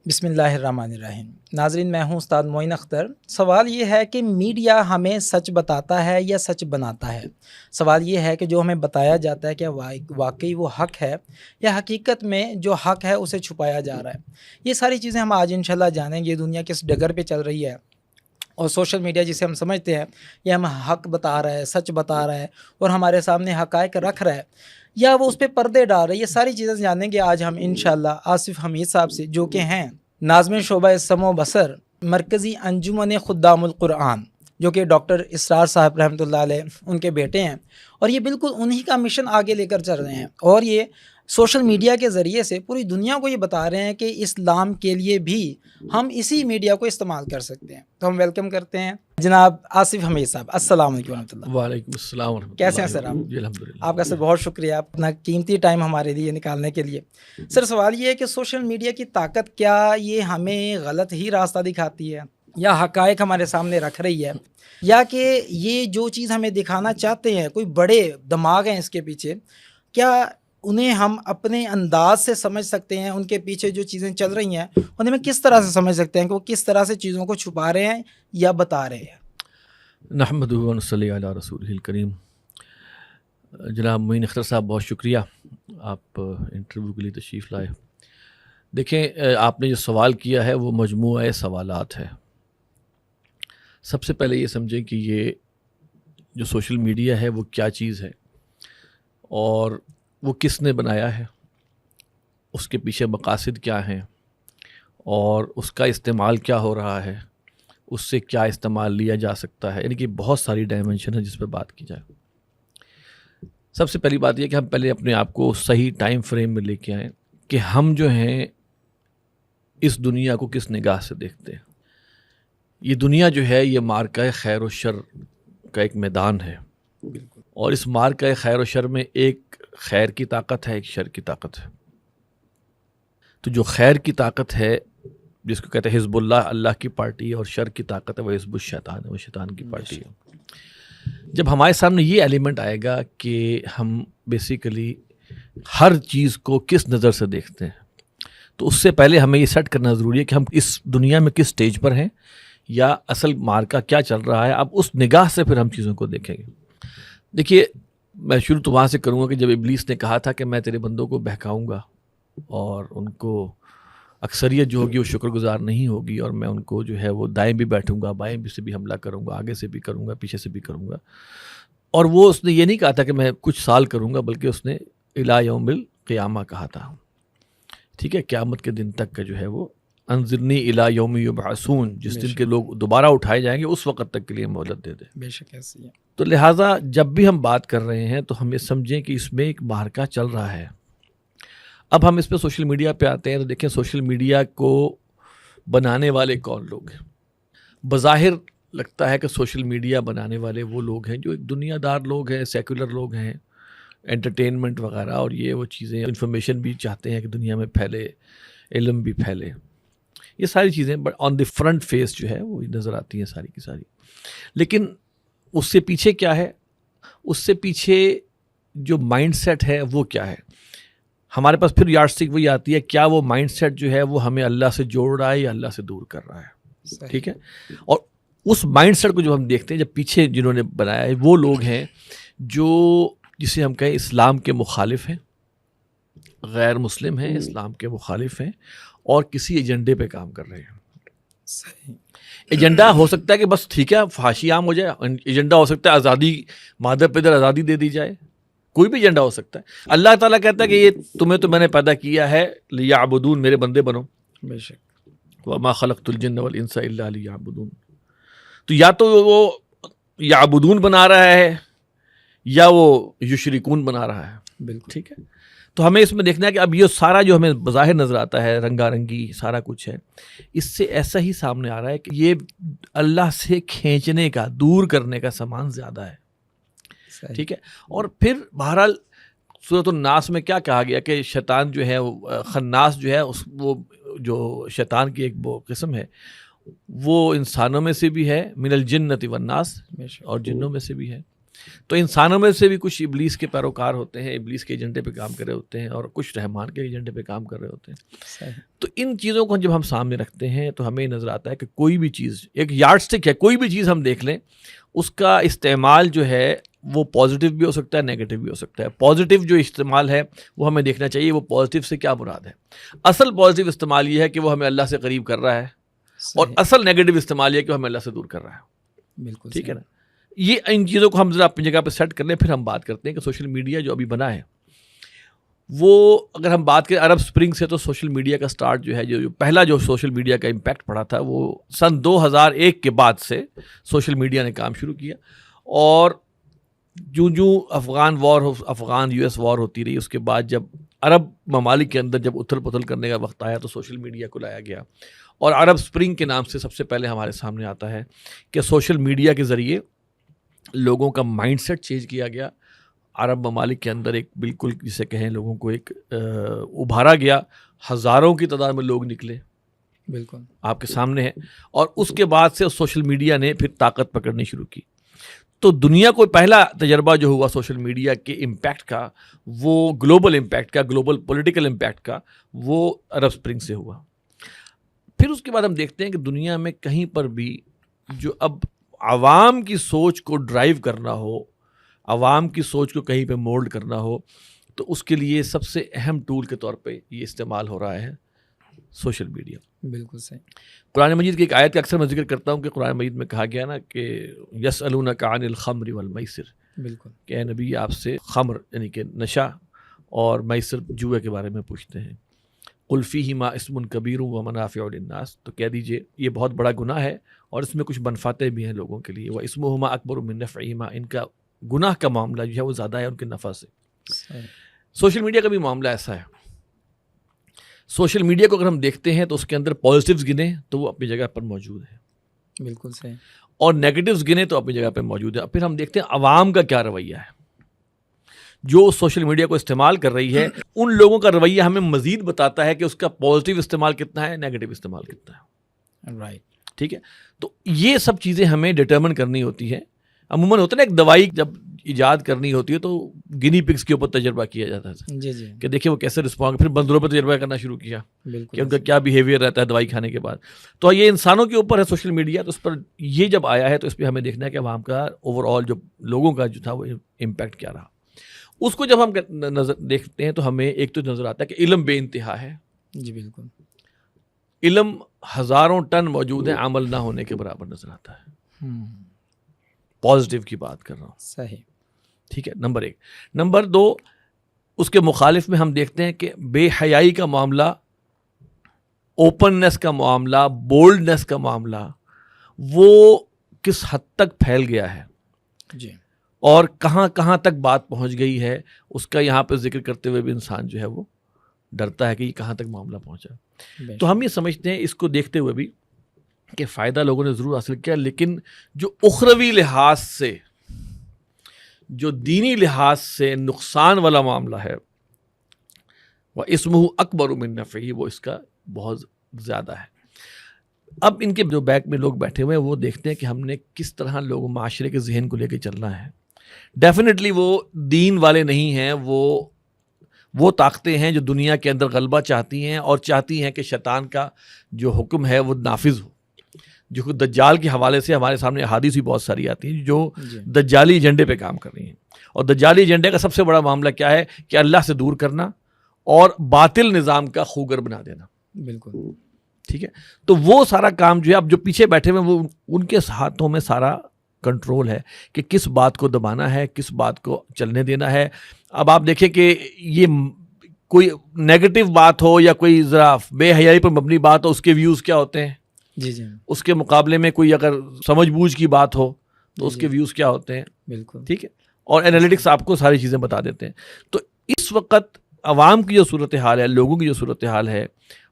بسم اللہ الرحمن الرحیم۔ ناظرین، میں ہوں استاد معین اختر۔ سوال یہ ہے کہ میڈیا ہمیں سچ بتاتا ہے یا سچ بناتا ہے؟ سوال یہ ہے کہ جو ہمیں بتایا جاتا ہے کیا واقعی وہ حق ہے یا حقیقت میں جو حق ہے اسے چھپایا جا رہا ہے؟ یہ ساری چیزیں ہم آج انشاءاللہ جانیں گے۔ دنیا کس ڈگر پہ چل رہی ہے اور سوشل میڈیا جسے ہم سمجھتے ہیں یہ ہم حق بتا رہا ہے، سچ بتا رہا ہے اور ہمارے سامنے حقائق رکھ رہا ہے یا وہ اس پہ پردے ڈال رہا ہے، یہ ساری چیزیں جانیں گے آج ہم انشاءاللہ آصف حمید صاحب سے، جو کہ ہیں ناظم شعبہ سمع و بصر مرکزی انجمن خدام القرآن، جو کہ ڈاکٹر اسرار صاحب رحمۃ اللہ علیہ ان کے بیٹے ہیں، اور یہ بالکل انہی کا مشن آگے لے کر چل رہے ہیں، اور یہ سوشل میڈیا کے ذریعے سے پوری دنیا کو یہ بتا رہے ہیں کہ اسلام کے لیے بھی ہم اسی میڈیا کو استعمال کر سکتے ہیں۔ تو ہم ویلکم کرتے ہیں جناب آصف حمید صاحب۔ السلام علیکم ورحمۃ اللہ۔ وعلیکم السلام ورحمۃ اللہ۔ کیسے ہیں سر آپ؟ جی الحمدللہ۔ آپ کا سر بہت شکریہ اپنا قیمتی ٹائم ہمارے لیے نکالنے کے لیے۔ سر سوال یہ ہے کہ سوشل میڈیا کی طاقت کیا یہ ہمیں غلط ہی راستہ دکھاتی ہے یا حقائق ہمارے سامنے رکھ رہی ہے، یا کہ یہ جو چیز ہمیں دکھانا چاہتے ہیں کوئی بڑے دماغ ہیں اس کے پیچھے، کیا انہیں ہم اپنے انداز سے سمجھ سکتے ہیں؟ ان کے پیچھے جو چیزیں چل رہی ہیں انہیں میں کس طرح سے سمجھ سکتے ہیں کہ وہ کس طرح سے چیزوں کو چھپا رہے ہیں یا بتا رہے ہیں؟ نحمدہ و نصلی علی رسولہ الکریم۔ جناب معین اختر صاحب بہت شکریہ، آپ انٹرویو کے لیے تشریف لائے۔ دیکھیں، آپ نے جو سوال کیا ہے وہ مجموعہ سوالات ہے۔ سب سے پہلے یہ سمجھیں کہ یہ جو سوشل میڈیا ہے وہ کیا چیز ہے اور وہ کس نے بنایا ہے، اس کے پیچھے مقاصد کیا ہیں اور اس کا استعمال کیا ہو رہا ہے، اس سے کیا استعمال لیا جا سکتا ہے، یعنی کہ بہت ساری ڈائمنشن ہے جس پہ بات کی جائے۔ سب سے پہلی بات یہ کہ ہم پہلے اپنے آپ کو صحیح ٹائم فریم میں لے کے آئیں کہ ہم جو ہیں اس دنیا کو کس نگاہ سے دیکھتے ہیں۔ یہ دنیا جو ہے یہ مارکہ خیر و شر کا ایک میدان ہے، اور اس مارکہ خیر و شر میں ایک خیر کی طاقت ہے، ایک شر کی طاقت ہے۔ تو جو خیر کی طاقت ہے جس کو کہتے ہیں حزب اللہ، اللہ کی پارٹی، اور شر کی طاقت ہے وہ حزب الشیطان ہے، وہ شیطان کی پارٹی ہے۔ جب ہمارے سامنے یہ ایلیمنٹ آئے گا کہ ہم بیسیکلی ہر چیز کو کس نظر سے دیکھتے ہیں، تو اس سے پہلے ہمیں یہ سیٹ کرنا ضروری ہے کہ ہم اس دنیا میں کس سٹیج پر ہیں یا اصل مارکا کیا چل رہا ہے۔ اب اس نگاہ سے پھر ہم چیزوں کو دیکھیں گے۔ دیکھیے، میں شروع تو وہاں سے کروں گا کہ جب ابلیس نے کہا تھا کہ میں تیرے بندوں کو بہکاؤں گا اور ان کو اکثریت جو ہوگی وہ شکر گزار نہیں ہوگی، اور میں ان کو جو ہے وہ دائیں بھی بیٹھوں گا، بائیں بھی سے بھی حملہ کروں گا، آگے سے بھی کروں گا، پیچھے سے بھی کروں گا، اور وہ اس نے یہ نہیں کہا تھا کہ میں کچھ سال کروں گا، بلکہ اس نے الی یوم القیامہ کہا تھا۔ ٹھیک ہے، قیامت کے دن تک کا جو ہے وہ انظرنی الی یوم یبعثون، جس دن کے لوگ دوبارہ اٹھائے جائیں گے اس وقت تک کے لیے مہلت دے دے۔ بے شک ایسی ہے۔ تو لہٰذا جب بھی ہم بات کر رہے ہیں تو ہم یہ سمجھیں کہ اس میں ایک مارکہ چل رہا ہے۔ اب ہم اس پہ سوشل میڈیا پہ آتے ہیں تو دیکھیں سوشل میڈیا کو بنانے والے کون لوگ ہیں۔ بظاہر لگتا ہے کہ سوشل میڈیا بنانے والے وہ لوگ ہیں جو ایک دنیا دار لوگ ہیں، سیکولر لوگ ہیں، انٹرٹینمنٹ وغیرہ اور یہ وہ چیزیں، انفارمیشن بھی چاہتے ہیں کہ دنیا میں پھیلے، علم بھی پھیلے، یہ ساری چیزیں but on the front face جو ہے وہ نظر آتی ہیں ساری کی ساری۔ لیکن اس سے پیچھے کیا ہے؟ اس سے پیچھے جو مائنڈ سیٹ ہے وہ کیا ہے؟ ہمارے پاس پھر یارڈ اسٹک وہی آتی ہے، کیا وہ مائنڈ سیٹ جو ہے وہ ہمیں اللہ سے جوڑ رہا ہے یا اللہ سے دور کر رہا ہے؟ ٹھیک ہے، اور اس مائنڈ سیٹ کو جب ہم دیکھتے ہیں، جب پیچھے جنہوں نے بنایا ہے وہ لوگ ہیں جو جسے ہم کہیں اسلام کے مخالف ہیں، غیر مسلم ہیں، اسلام کے مخالف ہیں اور کسی ایجنڈے پہ کام کر رہے ہیں۔ صحیح۔ ایجنڈا ہو سکتا ہے کہ بس ٹھیک ہے فحاشی عام ہو جائے، ایجنڈا ہو سکتا ہے آزادی، مادر پیدر آزادی دے دی جائے، کوئی بھی ایجنڈا ہو سکتا ہے۔ اللہ تعالیٰ کہتا ہے کہ یہ تمہیں تو میں نے پیدا کیا ہے لیعبدون، میرے بندے بنو، بے شک۔ وما خلقت الجن والانس الا لیعبدون۔ تو یا تو وہ یعبدون بنا رہا ہے یا وہ یشرکون بنا رہا ہے۔ بالکل ٹھیک ہے، تو ہمیں اس میں دیکھنا ہے کہ اب یہ سارا جو ہمیں بظاہر نظر آتا ہے، رنگا رنگی سارا کچھ ہے، اس سے ایسا ہی سامنے آ رہا ہے کہ یہ اللہ سے کھینچنے کا، دور کرنے کا سامان زیادہ ہے۔ ٹھیک ہے، اور پھر بہرحال سورۃ الناس میں کیا کہا گیا کہ شیطان جو ہے خناس جو ہے وہ جو شیطان کی ایک وہ قسم ہے وہ انسانوں میں سے بھی ہے، من الجنۃ والناس، اور جنوں میں سے بھی ہے۔ تو انسانوں میں سے بھی کچھ ابلیس کے پیروکار ہوتے ہیں، ابلیس کے ایجنڈے پہ کام کر رہے ہوتے ہیں، اور کچھ رحمان کے ایجنڈے پہ کام کر رہے ہوتے ہیں. تو ان چیزوں کو جب ہم سامنے رکھتے ہیں تو ہمیں نظر آتا ہے کہ کوئی بھی چیز ایک یارڈ اسٹک ہے، کوئی بھی چیز ہم دیکھ لیں اس کا استعمال جو ہے وہ پازیٹیو بھی ہو سکتا ہے، نیگیٹو بھی ہو سکتا ہے. پازیٹیو جو استعمال ہے وہ ہمیں دیکھنا چاہیے وہ پازیٹیو سے کیا مراد ہے. اصل پازیٹیو استعمال یہ ہے کہ وہ ہمیں اللہ سے قریب کر رہا ہے، اور اصل نیگیٹو استعمال یہ ہے کہ وہ ہمیں اللہ سے دور کر رہا ہے. بالکل ٹھیک ہے نا. یہ ان چیزوں کو ہم ذرا اپنی جگہ پہ سیٹ کر لیں، پھر ہم بات کرتے ہیں کہ سوشل میڈیا جو ابھی بنا ہے وہ اگر ہم بات کریں عرب اسپرنگ سے، تو سوشل میڈیا کا سٹارٹ جو ہے جو پہلا جو سوشل میڈیا کا امپیکٹ پڑا تھا وہ سن 2001 کے بعد سے سوشل میڈیا نے کام شروع کیا. اور جو افغان یو ایس وار ہوتی رہی، اس کے بعد جب عرب ممالک کے اندر جب اتھل پتھل کرنے کا وقت آیا تو سوشل میڈیا کو لایا گیا. اور عرب اسپرنگ کے نام سے سب سے پہلے ہمارے سامنے آتا ہے کہ سوشل میڈیا کے ذریعے لوگوں کا مائنڈ سیٹ چینج کیا گیا. عرب ممالک کے اندر ایک بالکل جسے کہیں لوگوں کو ایک ابھارا گیا، ہزاروں کی تعداد میں لوگ نکلے، بالکل آپ کے سامنے ہے. اور اس کے بعد سے سوشل میڈیا نے پھر طاقت پکڑنی شروع کی. تو دنیا کو پہلا تجربہ جو ہوا سوشل میڈیا کے امپیکٹ کا، وہ گلوبل امپیکٹ کا، گلوبل پولیٹیکل امپیکٹ کا، وہ عرب اسپرنگ سے ہوا. پھر اس کے بعد ہم دیکھتے ہیں کہ دنیا میں کہیں پر بھی جو اب عوام کی سوچ کو ڈرائیو کرنا ہو، عوام کی سوچ کو کہیں پہ مولڈ کرنا ہو، تو اس کے لیے سب سے اہم ٹول کے طور پہ یہ استعمال ہو رہا ہے سوشل میڈیا. بالکل صحیح. قرآن مجید کی ایک آیت کا اکثر میں ذکر کرتا ہوں کہ قرآن مجید میں کہا گیا نا کہ یسألونک عن الخمر والمیسر، بالکل کہ اے نبی آپ سے خمر یعنی کہ نشہ اور میسر جوئے کے بارے میں پوچھتے ہیں. قل فیہما اسم کبیر ومنافع للناس، تو کہہ دیجئے یہ بہت بڑا گناہ ہے اور اس میں کچھ منفعتیں بھی ہیں لوگوں کے لیے. واسمہما اکبر من نفعہما، ان کا گناہ کا معاملہ جو ہے وہ زیادہ ہے ان کے نفع سے. سوشل میڈیا کا بھی معاملہ ایسا ہے. سوشل میڈیا کو اگر ہم دیکھتے ہیں تو اس کے اندر پازیٹیوز گنے تو وہ اپنی جگہ پر موجود ہے، بالکل صحیح، اور نیگیٹیوز گنے تو اپنی جگہ پہ موجود ہے. پھر ہم دیکھتے ہیں عوام کا کیا رویہ ہے. جو سوشل میڈیا کو استعمال کر رہی ہے ان لوگوں کا رویہ ہمیں مزید بتاتا ہے کہ اس کا پازیٹیو استعمال کتنا ہے، نیگیٹو استعمال کتنا ہے. رائٹ. ٹھیک ہے. تو یہ سب چیزیں ہمیں ڈٹرمن کرنی ہوتی ہے. عموماً ہوتا ہے نا ایک دوائی جب ایجاد کرنی ہوتی ہے تو گنی پگس کے اوپر تجربہ کیا جاتا ہے، جی جی، کہ دیکھیں وہ کیسے رسپونڈ، پھر بندروں پہ تجربہ کرنا شروع کیا کہ ان کا کیا بیہیویئر رہتا ہے دوائی کھانے کے بعد. تو یہ انسانوں کے اوپر ہے سوشل میڈیا. تو اس پر یہ جب آیا ہے تو اس پہ ہمیں دیکھنا ہے کہ عوام کا اوور آل جو لوگوں کا جو تھا وہ امپیکٹ کیا رہا. اس کو جب ہم نظر دیکھتے ہیں تو ہمیں ایک تو نظر آتا ہے کہ علم بے انتہا ہے. جی بالکل. علم ہزاروں ٹن موجود ہے، عمل نہ ہونے کے برابر نظر آتا ہے. پازیٹیو کی بات کر رہا ہوں. صحیح. ٹھیک ہے. نمبر 1. نمبر 2، اس کے مخالف میں ہم دیکھتے ہیں کہ بے حیائی کا معاملہ، اوپننس کا معاملہ، بولڈنس کا معاملہ، وہ کس حد تک پھیل گیا ہے جی، اور کہاں کہاں تک بات پہنچ گئی ہے، اس کا یہاں پہ ذکر کرتے ہوئے بھی انسان جو ہے وہ ڈرتا ہے کہ یہ کہاں تک معاملہ پہنچا. تو ہم یہ سمجھتے ہیں اس کو دیکھتے ہوئے بھی کہ فائدہ لوگوں نے ضرور حاصل کیا، لیکن جو اخروی لحاظ سے، جو دینی لحاظ سے نقصان والا معاملہ ہے، وہ اسمہ اکبر من نفعہ، وہ اس کا بہت زیادہ ہے. اب ان کے جو بیک میں لوگ بیٹھے ہوئے ہیں وہ دیکھتے ہیں کہ ہم نے کس طرح لوگ معاشرے کے ذہن کو لے کے چلنا ہے. ڈیفینیٹلی وہ دین والے نہیں ہیں، وہ طاقتیں ہیں جو دنیا کے اندر غلبہ چاہتی ہیں اور چاہتی ہیں کہ شیطان کا جو حکم ہے وہ نافذ ہو. جو دجال کے حوالے سے ہمارے سامنے احادیث بھی بہت ساری آتی ہیں جو دجالی ایجنڈے پہ کام کر رہی ہیں. اور دجالی ایجنڈے کا سب سے بڑا معاملہ کیا ہے کہ اللہ سے دور کرنا اور باطل نظام کا خوگر بنا دینا. بالکل ٹھیک ہے. تو وہ سارا کام جو ہے اب جو پیچھے بیٹھے ہوئے وہ ان کے ہاتھوں میں سارا کنٹرول ہے کہ کس بات کو دبانا ہے، کس بات کو چلنے دینا ہے. اب آپ دیکھیں کہ یہ کوئی نیگیٹو بات ہو یا کوئی ذرا بے حیائی پر مبنی بات ہو، اس کے ویوز کیا ہوتے ہیں. جی جی، اس کے مقابلے میں کوئی اگر سمجھ بوجھ کی بات ہو تو اس کے ویوز کیا ہوتے ہیں. بالکل ٹھیک ہے. اور انالیٹکس آپ کو ساری چیزیں بتا دیتے ہیں. تو اس وقت عوام کی جو صورتحال ہے، لوگوں کی جو صورتحال ہے،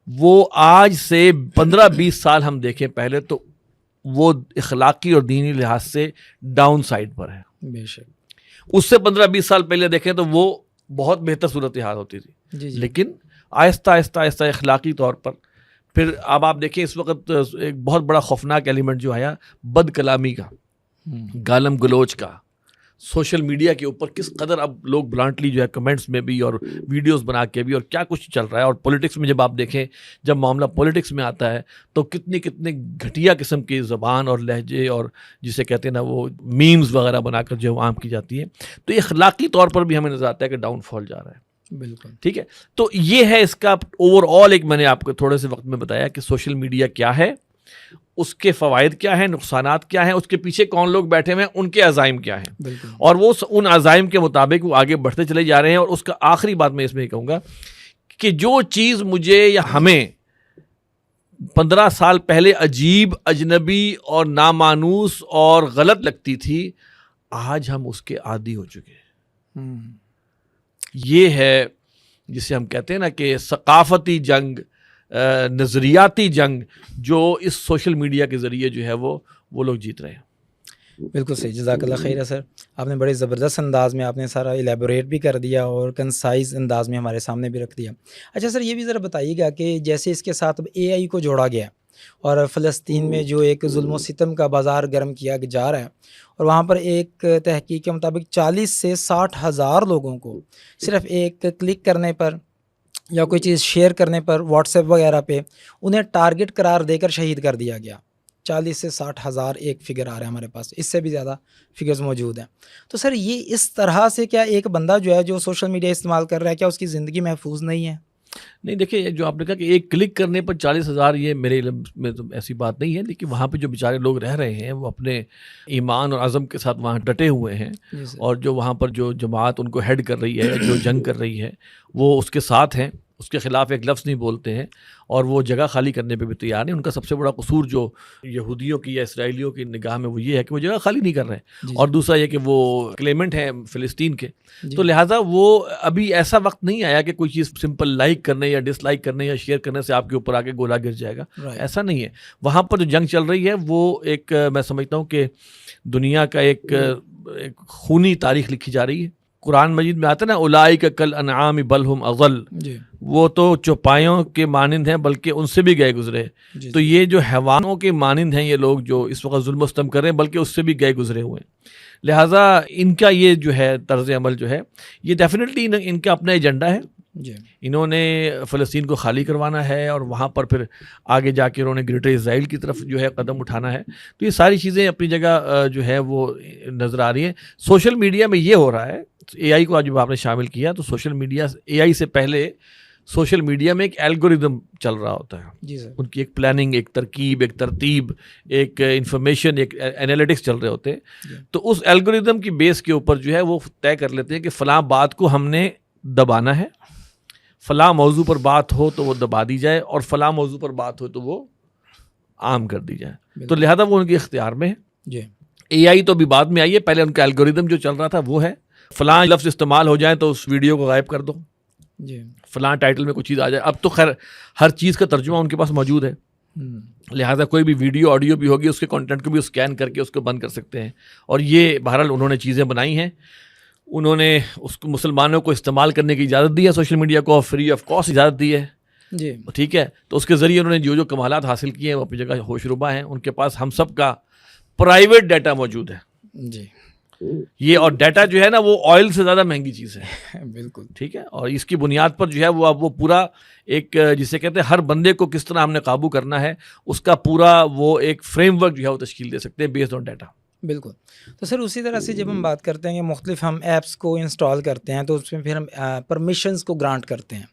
وہ آج سے 15-20 سال ہم دیکھیں پہلے تو وہ اخلاقی اور دینی لحاظ سے ڈاؤن سائڈ پر ہے. بے شک. اس سے 15-20 سال پہلے دیکھیں تو وہ بہت بہتر صورتحال ہوتی تھی. جی جی، لیکن آہستہ آہستہ آہستہ اخلاقی طور پر پھر اب آپ دیکھیں اس وقت ایک بہت بڑا خوفناک ایلیمنٹ جو آیا بد کلامی کا، گالم گلوچ کا، سوشل میڈیا کے اوپر کس قدر اب لوگ بلانٹلی جو ہے کمنٹس میں بھی اور ویڈیوز بنا کے بھی اور کیا کچھ چل رہا ہے. اور پولیٹکس میں جب آپ دیکھیں, جب معاملہ پولیٹکس میں آتا ہے تو کتنی گھٹیا قسم کی زبان اور لہجے اور جسے کہتے ہیں نا وہ میمز وغیرہ بنا کر جو عام کی جاتی ہے, تو اخلاقی طور پر بھی ہمیں نظر آتا ہے کہ ڈاؤن فال جا رہا ہے. بالکل ٹھیک ہے, تو یہ ہے اس کا اوور آل ایک, میں نے آپ کو تھوڑے سے وقت میں بتایا کہ سوشل میڈیا کیا ہے, اس کے فوائد کیا ہیں, نقصانات کیا ہیں, اس کے پیچھے کون لوگ بیٹھے ہوئے ہیں, ان کے عزائم کیا ہیں, بالکل. اور وہ ان عزائم کے مطابق وہ آگے بڑھتے چلے جا رہے ہیں. اور اس کا آخری بات میں اس میں یہ کہوں گا کہ جو چیز مجھے یا ہمیں 15 سال پہلے عجیب, اجنبی اور نامانوس اور غلط لگتی تھی, آج ہم اس کے عادی ہو چکے ہیں. یہ ہے جسے ہم کہتے ہیں نا کہ ثقافتی جنگ, نظریاتی جنگ, جو اس سوشل میڈیا کے ذریعے جو ہے وہ لوگ جیت رہے ہیں. بالکل صحیح, جزاک اللہ خیر ہے سر. آپ نے بڑے زبردست انداز میں آپ نے سارا ایلیبوریٹ بھی کر دیا اور کنسائز انداز میں ہمارے سامنے بھی رکھ دیا. اچھا سر, یہ بھی ذرا بتائیے گا کہ جیسے اس کے ساتھ اب اے آئی کو جوڑا گیا اور فلسطین میں جو ایک ظلم و ستم کا بازار گرم کیا جا رہا ہے, اور وہاں پر ایک تحقیق کے مطابق 40 سے 60 ہزار لوگوں کو صرف ایک کلک کرنے پر یا کوئی چیز شیئر کرنے پر واٹس ایپ وغیرہ پہ انہیں ٹارگٹ قرار دے کر شہید کر دیا گیا. 40 سے 60 ہزار ایک فگر آ رہا ہے ہمارے پاس, اس سے بھی زیادہ فگرز موجود ہیں. تو سر یہ اس طرح سے کیا ایک بندہ جو ہے جو سوشل میڈیا استعمال کر رہا ہے, کیا اس کی زندگی محفوظ نہیں ہے؟ نہیں, دیکھیں جو آپ نے کہا کہ ایک کلک کرنے پر 40,000, یہ میرے علم میں تو ایسی بات نہیں ہے, لیکن وہاں پہ جو بیچارے لوگ رہ رہے ہیں وہ اپنے ایمان اور عزم کے ساتھ وہاں ڈٹے ہوئے ہیں, اور جو وہاں پر جو جماعت ان کو ہیڈ کر رہی ہے, جو جنگ کر رہی ہے, وہ اس کے ساتھ ہیں, اس کے خلاف ایک لفظ نہیں بولتے ہیں, اور وہ جگہ خالی کرنے پہ بھی تیار نہیں. ان کا سب سے بڑا قصور جو یہودیوں کی یا اسرائیلیوں کی نگاہ میں وہ یہ ہے کہ وہ جگہ خالی نہیں کر رہے ہیں, اور دوسرا یہ کہ وہ کلیمنٹ ہیں فلسطین کے, تو لہٰذا وہ ابھی ایسا وقت نہیں آیا کہ کوئی چیز سمپل لائک کرنے یا ڈس لائک کرنے یا شیئر کرنے سے آپ کے اوپر آ کے گولا گر جائے گا, ایسا نہیں ہے. وہاں پر جو جنگ چل رہی ہے وہ ایک, میں سمجھتا ہوں کہ دنیا کا ایک خونی تاریخ لکھی جا رہی ہے. قرآن مجید میں آتا ہے نا, اولئک کالانعام بل ہم اضل, وہ تو چوپایوں کے مانند ہیں بلکہ ان سے بھی گئے گزرے. تو یہ جو حیوانوں کے مانند ہیں یہ لوگ جو اس وقت ظلم و ستم کر رہے ہیں, بلکہ اس سے بھی گئے گزرے ہوئے ہیں. لہٰذا ان کا یہ جو ہے طرز عمل جو ہے یہ ڈیفینیٹلی ان کا اپنا ایجنڈا ہے. انہوں نے فلسطین کو خالی کروانا ہے, اور وہاں پر پھر آگے جا کے انہوں نے گریٹر اسرائیل کی طرف جو ہے قدم اٹھانا ہے. تو یہ ساری چیزیں اپنی جگہ جو ہے وہ نظر آ رہی ہیں. سوشل میڈیا میں یہ ہو رہا ہے, اے آئی کو آج جب آپ نے شامل کیا تو سوشل میڈیا, اے آئی سے پہلے سوشل میڈیا میں ایک الگوریدم چل رہا ہوتا ہے. ان کی ایک پلاننگ, ایک ترکیب, ایک ترتیب, ایک انفارمیشن, ایک انالیٹکس چل رہے ہوتے ہیں. تو اس الگوریدم کی بیس کے اوپر جو ہے وہ طے کر لیتے ہیں کہ فلاں بات کو ہم نے دبانا ہے, فلاں موضوع پر بات ہو تو وہ دبا دی جائے, اور فلاں موضوع پر بات ہو تو وہ عام کر دی جائے. تو لہذا وہ ان کے اختیار میں ہے. اے آئی تو ابھی بعد میں آئی ہے, پہلے ان کا الگوریدم جو چل رہا تھا وہ ہے فلاں لفظ استعمال ہو جائے تو اس ویڈیو کو غائب کر دو, فلاں ٹائٹل میں کوئی چیز آ جائے. اب تو خیر ہر چیز کا ترجمہ ان کے پاس موجود ہے, لہٰذا کوئی بھی ویڈیو آڈیو بھی ہوگی اس کے کنٹینٹ کو بھی اسکین کر کے اس کو بند کر سکتے ہیں. اور یہ بہرحال انہوں نے چیزیں بنائی ہیں, انہوں نے اس کو مسلمانوں کو استعمال کرنے کی اجازت دی ہے, سوشل میڈیا کو فری آف کاسٹ اجازت دی ہے. ٹھیک ہے, تو اس کے ذریعے انہوں نے جو کمالات حاصل کیے ہیں وہ اپنی جگہ ہوش ربا ہیں. ان کے پاس ہم سب کا پرائیویٹ ڈیٹا موجود ہے. یہ اور ڈیٹا جو ہے نا وہ آئل سے زیادہ مہنگی چیز ہے. بالکل ٹھیک ہے, اور اس کی بنیاد پر جو ہے وہ اب وہ پورا ایک جسے کہتے ہیں ہر بندے کو کس طرح ہم نے قابو کرنا ہے, اس کا پورا وہ ایک فریم ورک جو ہے وہ تشکیل دے سکتے ہیں بیسڈ آن ڈیٹا. بالکل. تو سر اسی طرح سے جب ہم بات کرتے ہیں کہ مختلف ہم ایپس کو انسٹال کرتے ہیں تو اس میں پھر ہم پرمیشنز کو گرانٹ کرتے ہیں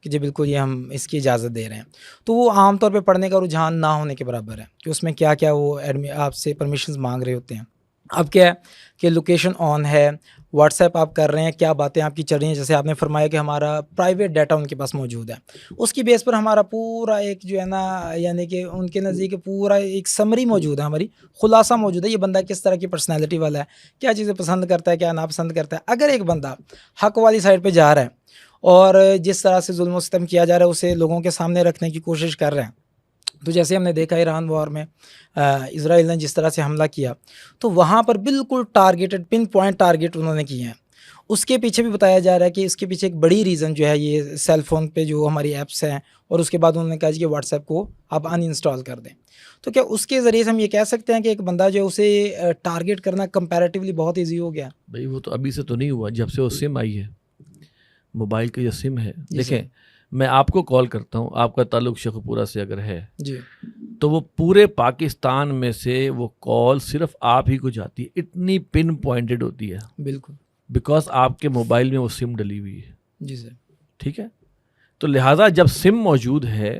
کہ جی بالکل یہ ہم اس کی اجازت دے رہے ہیں, تو وہ عام طور پہ پڑھنے کا رجحان نہ ہونے کے برابر ہے کہ اس میں کیا کیا وہ آپ سے پرمیشنز مانگ رہے ہوتے ہیں. اب کیا ہے کہ لوکیشن آن ہے, واٹس ایپ آپ کر رہے ہیں, کیا باتیں آپ کی چل رہی ہیں, جیسے آپ نے فرمایا کہ ہمارا پرائیویٹ ڈیٹا ان کے پاس موجود ہے, اس کی بیس پر ہمارا پورا ایک جو ہے نا یعنی کہ ان کے نزدیک پورا ایک سمری موجود ہے, ہماری خلاصہ موجود ہے, یہ بندہ کس طرح کی پرسنالٹی والا ہے, کیا چیزیں پسند کرتا ہے, کیا ناپسند کرتا ہے. اگر ایک بندہ حق والی سائڈ پہ جا رہا ہے اور جس طرح سے ظلم و ستم کیا جا رہا ہے اسے لوگوں کے سامنے رکھنے کی کوشش کر رہے ہیں, تو جیسے ہم نے دیکھا ایران وار میں اسرائیل نے جس طرح سے حملہ کیا, تو وہاں پر بالکل ٹارگیٹڈ پن پوائنٹ ٹارگیٹ انہوں نے کیے ہیں. اس کے پیچھے بھی بتایا جا رہا ہے کہ اس کے پیچھے ایک بڑی ریزن جو ہے یہ سیل فون پہ جو ہماری ایپس ہیں، اور اس کے بعد انہوں نے کہا کہ واٹس ایپ کو آپ ان انسٹال کر دیں. تو کیا اس کے ذریعے سے ہم یہ کہہ سکتے ہیں کہ ایک بندہ جو ہے اسے ٹارگیٹ کرنا کمپیریٹیولی بہت ایزی ہو گیا؟ بھائی وہ تو ابھی سے تو نہیں ہوا، جب سے وہ سم آئی ہے، موبائل کا یہ سم ہے. دیکھیں میں آپ کو کال کرتا ہوں، آپ کا تعلق شیخ پورہ سے اگر ہے جی تو وہ پورے پاکستان میں سے وہ کال صرف آپ ہی کو جاتی ہے، اتنی پن پوائنٹڈ ہوتی ہے، بالکل، بیکاز آپ کے موبائل میں وہ سم ڈلی ہوئی ہے. جی سر. ٹھیک ہے، تو لہٰذا جب سم موجود ہے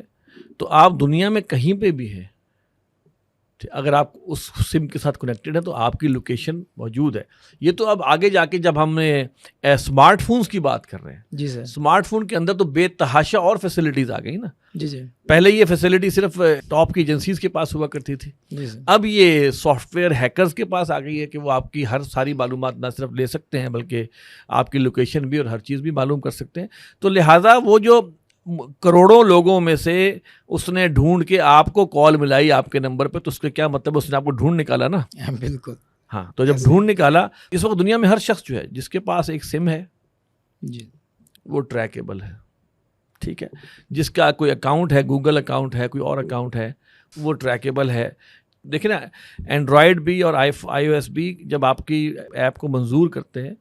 تو آپ دنیا میں کہیں پہ بھی ہیں، اگر آپ اس سم کے ساتھ کنیکٹڈ ہیں تو آپ کی لوکیشن موجود ہے. یہ تو اب آگے جا کے جب ہم اسمارٹ فونز کی بات کر رہے ہیں، جی سر. اسمارٹ فون کے اندر تو بے تحاشا اور فیسلٹیز آ گئی نا. جی جی پہلے یہ فیسلٹی صرف ٹاپ کی ایجنسیز کے پاس ہوا کرتی تھی، جی سر. اب یہ سافٹ ویئر ہیکرز کے پاس آ گئی ہے کہ وہ آپ کی ہر ساری معلومات نہ صرف لے سکتے ہیں بلکہ آپ کی لوکیشن بھی اور ہر چیز بھی معلوم کر سکتے ہیں. تو لہٰذا وہ جو کروڑوں لوگوں میں سے اس نے ڈھونڈ کے آپ کو کال ملائی آپ کے نمبر پہ، تو اس کا کیا مطلب اس نے آپ کو ڈھونڈ نکالا نا. بالکل. ہاں، تو جب ڈھونڈ نکالا، اس وقت دنیا میں ہر شخص جو ہے جس کے پاس ایک سم ہے جی وہ ٹریکیبل ہے. ٹھیک ہے، جس کا کوئی اکاؤنٹ ہے، گوگل اکاؤنٹ ہے، کوئی اور اکاؤنٹ ہے، وہ ٹریکیبل ہے. دیکھیں نا، اینڈرائڈ بھی اور آئی او ایس بھی جب آپ کی ایپ کو منظور کرتے ہیں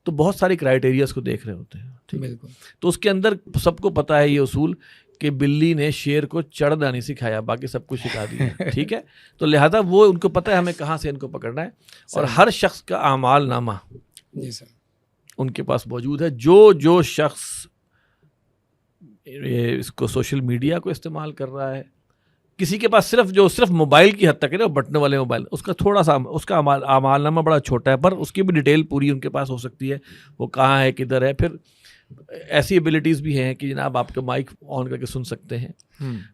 تو بہت ساری کرائیٹیریاز کو دیکھ رہے ہوتے ہیں. بالکل. تو اس کے اندر سب کو پتہ ہے یہ اصول کہ بلی نے شیر کو چڑھنا نہیں سکھایا، باقی سب کچھ سکھا دیا. ٹھیک ہے، تو لہذا وہ ان کو پتہ ہے ہمیں کہاں سے ان کو پکڑنا ہے، اور ہر شخص کا اعمال نامہ جی سر ان کے پاس موجود ہے. جو شخص اس کو سوشل میڈیا کو استعمال کر رہا ہے، کسی کے پاس صرف موبائل کی حد تک ہے نا، بٹن والے موبائل، اس کا تھوڑا سا اس کا اعمال نامہ بڑا چھوٹا ہے، پر اس کی بھی ڈیٹیل پوری ان کے پاس ہو سکتی ہے، وہ کہاں ہے، کدھر ہے. پھر ایسی ایبلٹیز بھی ہیں کہ جناب آپ کا مائک آن کر کے سن سکتے ہیں.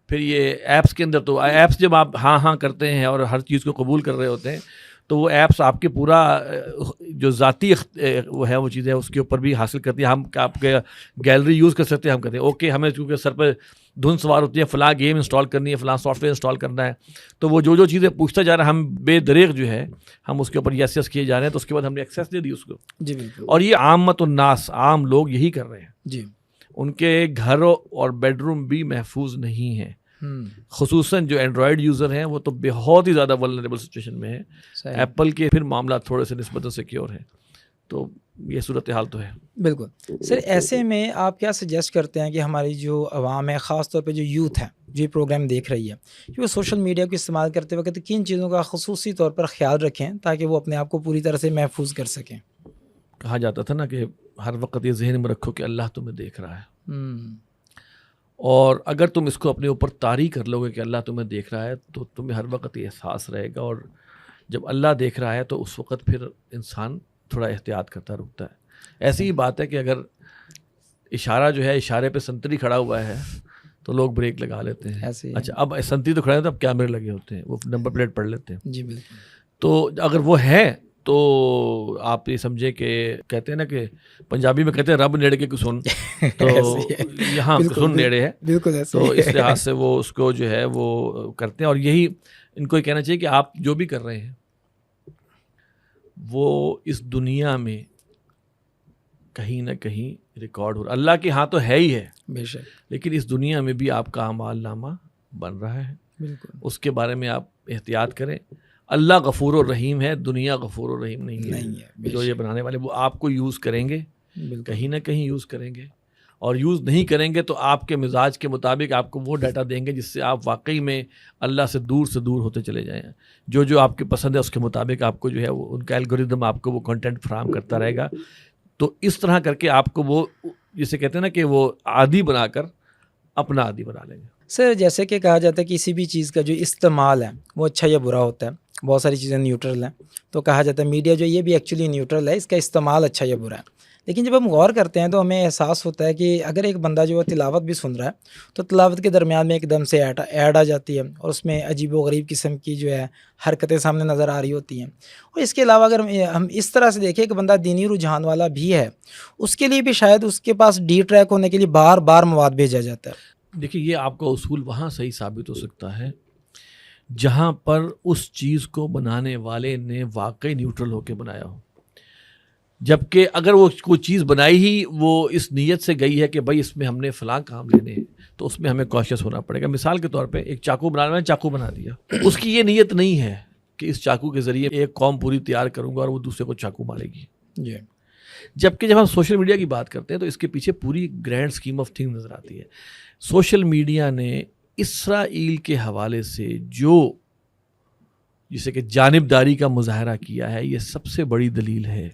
پھر یہ ایپس کے اندر تو ایپس جب آپ ہاں کرتے ہیں اور ہر چیز کو قبول کر رہے ہوتے ہیں تو وہ ایپس آپ کے پورا جو ذاتی وہ ہے وہ چیزیں اس کے اوپر بھی حاصل کرتی ہیں. ہم آپ کے گیلری یوز کر سکتے ہیں، ہم کہتے ہیں اوکے ہمیں چونکہ سر پہ دھن سوار ہوتی ہے، فلاں گیم انسٹال کرنی ہے، فلاں سافٹ ویئر انسٹال کرنا ہے، تو وہ جو چیزیں پوچھتا جا رہا ہے ہم بے دریغ جو ہے ہم اس کے اوپر یس کیے جا رہے ہیں. تو اس کے بعد ہم نے ایکسیس دے دی اس کو. جی بالکل. اور یہ عامت الناس، عام لوگ یہی کر رہے ہیں. جی ان کے گھروں اور بیڈ روم بھی محفوظ نہیں ہیں، خصوصاً جو اینڈرائڈ یوزر ہیں وہ تو بہت ہی زیادہ ولنریبل سچویشن میں ہیں. ایپل کے پھر معاملات تھوڑے سے نسبتاً سیکیور ہیں. تو یہ صورتحال تو ہے. بالکل سر. ایسے میں آپ کیا سجیسٹ کرتے ہیں کہ ہماری جو عوام ہے، خاص طور پہ جو یوتھ ہے جو یہ پروگرام دیکھ رہی ہے، کہ وہ سوشل میڈیا کو استعمال کرتے وقت کن چیزوں کا خصوصی طور پر خیال رکھیں تاکہ وہ اپنے آپ کو پوری طرح سے محفوظ کر سکیں؟ کہا جاتا تھا نا کہ ہر وقت یہ ذہن میں رکھو کہ اللہ تمہیں دیکھ رہا ہے، اور اگر تم اس کو اپنے اوپر طاری کر لو گے کہ اللہ تمہیں دیکھ رہا ہے تو تمہیں ہر وقت یہ احساس رہے گا. اور جب اللہ دیکھ رہا ہے تو اس وقت پھر انسان تھوڑا احتیاط کرتا رکتا ہے. ایسی ہی بات ہے کہ اگر اشارہ جو ہے، اشارے پہ سنتری کھڑا ہوا ہے تو لوگ بریک لگا لیتے ہیں. اچھا اب سنتری تو کھڑے ہیں تو اب کیمرے لگے ہوتے ہیں، وہ نمبر پلیٹ پڑھ لیتے ہیں. جی بالکل. تو اگر وہ ہے تو آپ یہ سمجھے کہ کہتے ہیں نا کہ پنجابی میں کہتے ہیں رب نیڑے کے کسن، تو یہاں کسن نیڑے ہے. بالکل. تو اس لحاظ سے وہ اس کو جو ہے وہ کرتے ہیں. اور یہی ان کو یہ کہنا چاہیے کہ آپ جو بھی کر رہے ہیں وہ اس دنیا میں کہیں نہ کہیں ریکارڈ ہو رہا. اللہ کے ہاں تو ہے ہی ہے بے شک، لیکن اس دنیا میں بھی آپ کا اعمال نامہ بن رہا ہے. بالکل. اس کے بارے میں آپ احتیاط کریں. اللہ غفور الرحیم ہے، دنیا غفور الرحیم نہیں ہے. جو یہ بنانے والے وہ آپ کو یوز کریں گے، کہیں نہ کہیں یوز کریں گے، اور یوز نہیں کریں گے تو آپ کے مزاج کے مطابق آپ کو وہ ڈیٹا دیں گے جس سے آپ واقعی میں اللہ سے دور ہوتے چلے جائیں. جو آپ کے پسند ہے اس کے مطابق آپ کو جو ہے وہ ان کا الگوریدم آپ کو وہ کنٹینٹ فراہم کرتا رہے گا. تو اس طرح کر کے آپ کو وہ جسے کہتے ہیں نا کہ وہ عادی بنا کر اپنا عادی بنا لیں گے. سر جیسے کہ کہا جاتا ہے کہ کسی بھی چیز کا جو استعمال ہے وہ اچھا یا برا ہوتا ہے. بہت ساری چیزیں نیوٹرل ہیں، تو کہا جاتا ہے میڈیا جو یہ بھی ایکچولی نیوٹرل ہے، اس کا استعمال اچھا یا برا ہے. لیکن جب ہم غور کرتے ہیں تو ہمیں احساس ہوتا ہے کہ اگر ایک بندہ جو ہے تلاوت بھی سن رہا ہے تو تلاوت کے درمیان میں ایک دم سے ایڈ آ جاتی ہے، اور اس میں عجیب و غریب قسم کی جو ہے حرکتیں سامنے نظر آ رہی ہوتی ہیں. اور اس کے علاوہ اگر ہم اس طرح سے دیکھیں کہ بندہ دینی رجحان والا بھی ہے، اس کے لیے بھی شاید اس کے پاس ڈی ٹریک ہونے کے لیے بار بار مواد بھیجا جاتا ہے. دیکھیے یہ آپ کا اصول وہاں صحیح ثابت ہو سکتا ہے جہاں پر اس چیز کو بنانے والے نے واقعی نیوٹرل ہو کے بنایا ہو. جبکہ اگر وہ کوئی چیز بنائی ہی وہ اس نیت سے گئی ہے کہ بھائی اس میں ہم نے فلاں کام لینے ہیں تو اس میں ہمیں کاشیس ہونا پڑے گا. مثال کے طور پہ ایک چاقو بنانا ہے, چاقو بنا دیا, اس کی یہ نیت نہیں ہے کہ اس چاقو کے ذریعے ایک قوم پوری تیار کروں گا اور وہ دوسرے کو چاقو مارے گی. جی. جبکہ جب ہم سوشل میڈیا کی بات کرتے ہیں تو اس کے پیچھے پوری گرینڈ اسکیم آف تھنگ نظر آتی ہے. سوشل میڈیا نے اسرائیل کے حوالے سے جو جسے کہ جانبداری کا مظاہرہ کیا ہے, یہ سب سے بڑی دلیل ہے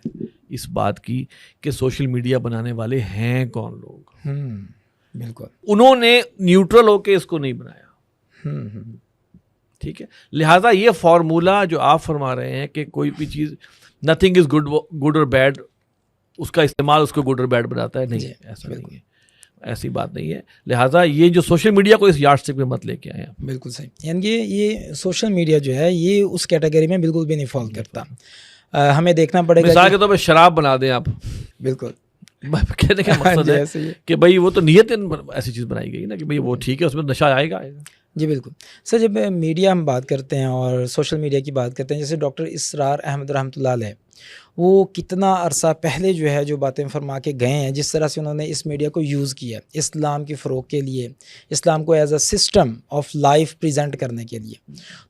اس بات کی کہ سوشل میڈیا بنانے والے ہیں کون لوگ. بالکل. انہوں نے نیوٹرل ہو کے اس کو نہیں بنایا. ٹھیک ہے, لہٰذا یہ فارمولہ جو آپ فرما رہے ہیں کہ کوئی بھی چیز نتھنگ از گڈ اور بیڈ, اس کا استعمال اس کو گڈ اور بیڈ بناتا ہے, نہیں, ایسا نہیں ہے, ایسی بات نہیں ہے. لہٰذا یہ جو سوشل میڈیا کو اس یارڈ اسٹک میں مت لے کے آئے ہیں. بالکل صحیح. یعنی کہ یہ سوشل میڈیا جو ہے یہ اس کیٹیگری میں بالکل بھی نہیں فال کرتا. ہمیں دیکھنا پڑے گا. مثال کے طور پہ شراب بنا دیں آپ, بالکل کہنے کا مقصد ہے کہ بھائی وہ تو نیت ایسی چیز بنائی گئی نا کہ بھائی وہ ٹھیک ہے, اس میں نشہ آئے گا. جی بالکل سر. جب میڈیا ہم بات کرتے ہیں اور سوشل میڈیا کی بات کرتے ہیں, جیسے ڈاکٹر اسرار احمد رحمۃ اللہ علیہ, وہ کتنا عرصہ پہلے جو ہے جو باتیں فرما کے گئے ہیں, جس طرح سے انہوں نے اس میڈیا کو یوز کیا اسلام کی فروغ کے لیے, اسلام کو as a system of life present کرنے کے لیے,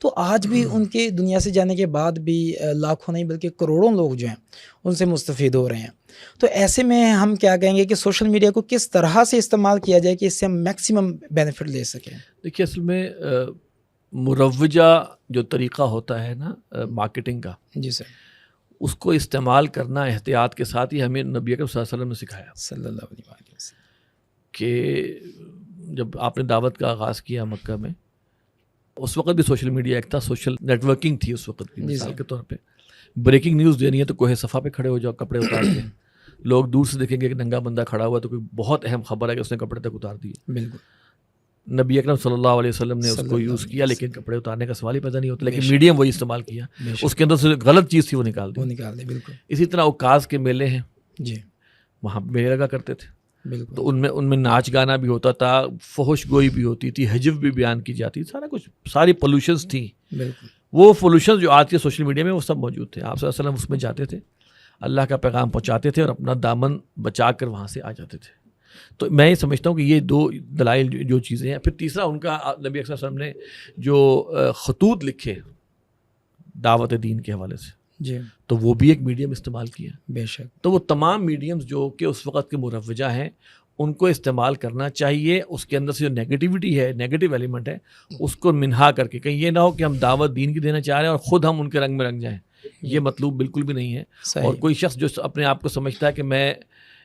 تو آج بھی ان کے دنیا سے جانے کے بعد بھی لاکھوں نہیں بلکہ کروڑوں لوگ جو ہیں ان سے مستفید ہو رہے ہیں. تو ایسے میں ہم کیا کہیں گے کہ سوشل میڈیا کو کس طرح سے استعمال کیا جائے کہ اس سے ہم میکسیمم بینیفٹ لے سکیں؟ دیکھیے, اصل میں مروجہ جو طریقہ ہوتا ہے نا مارکیٹنگ کا, جی سر, اس کو استعمال کرنا احتیاط کے ساتھ ہی ہمیں نبی اکرم صلی اللہ علیہ وسلم نے سکھایا. صلی اللہ علیہ وسلم کہ جب آپ نے دعوت کا آغاز کیا مکہ میں, اس وقت بھی سوشل میڈیا ایک تھا, سوشل نیٹ ورکنگ تھی اس وقت بھی. مثال کے طور پہ بریکنگ نیوز دینی ہے تو کوہ صفا پہ کھڑے ہو جاؤ کپڑے اتار کے, لوگ دور سے دیکھیں گے کہ ننگا بندہ کھڑا ہوا تو کوئی بہت اہم خبر ہے کہ اس نے کپڑے تک اتار دیے. بالکل. نبی اکرم صلی اللہ علیہ وسلم نے اس کو یوز کیا, لیکن کپڑے اتارنے کا سوال ہی پیدا نہیں ہوتا, لیکن میڈیم وہی استعمال کیا, اس کے اندر سے غلط چیز تھی وہ نکال دی. بالکل. اسی طرح اوکاز کے میلے ہیں, جی, وہاں میلے لگا کرتے تھے, بالکل. تو ان میں ناچ گانا بھی ہوتا تھا, فحش گوئی بھی ہوتی تھی, حجب بھی بیان کی جاتی, سارا کچھ, ساری پولوشنز تھیں. بالکل. وہ پولوشنز جو آج کے سوشل میڈیا میں وہ سب موجود تھے. آپ صلی اللہ علیہ وسلم اس میں جاتے تھے, اللہ کا پیغام پہنچاتے تھے اور اپنا دامن بچا کر وہاں سے آ جاتے تھے. تو میں یہ سمجھتا ہوں کہ یہ دو دلائل جو چیزیں ہیں. پھر تیسرا ان کا نبی صلی اللہ علیہ وسلم نے جو خطوط لکھے دعوت دین کے حوالے سے, جی, تو وہ بھی ایک میڈیم استعمال کیا. بے شک. تو وہ تمام میڈیمز جو کہ اس وقت کے مروجہ ہیں ان کو استعمال کرنا چاہیے. اس کے اندر سے جو نیگیٹیوٹی ہے, نیگیٹو ایلیمنٹ ہے, اس کو منہا کر کے, کہیں یہ نہ ہو کہ ہم دعوت دین کی دینا چاہ رہے ہیں اور خود ہم ان کے رنگ میں رنگ جائیں. یہ مطلوب بالکل بھی نہیں ہے. اور کوئی شخص جو اپنے آپ کو سمجھتا ہے کہ میں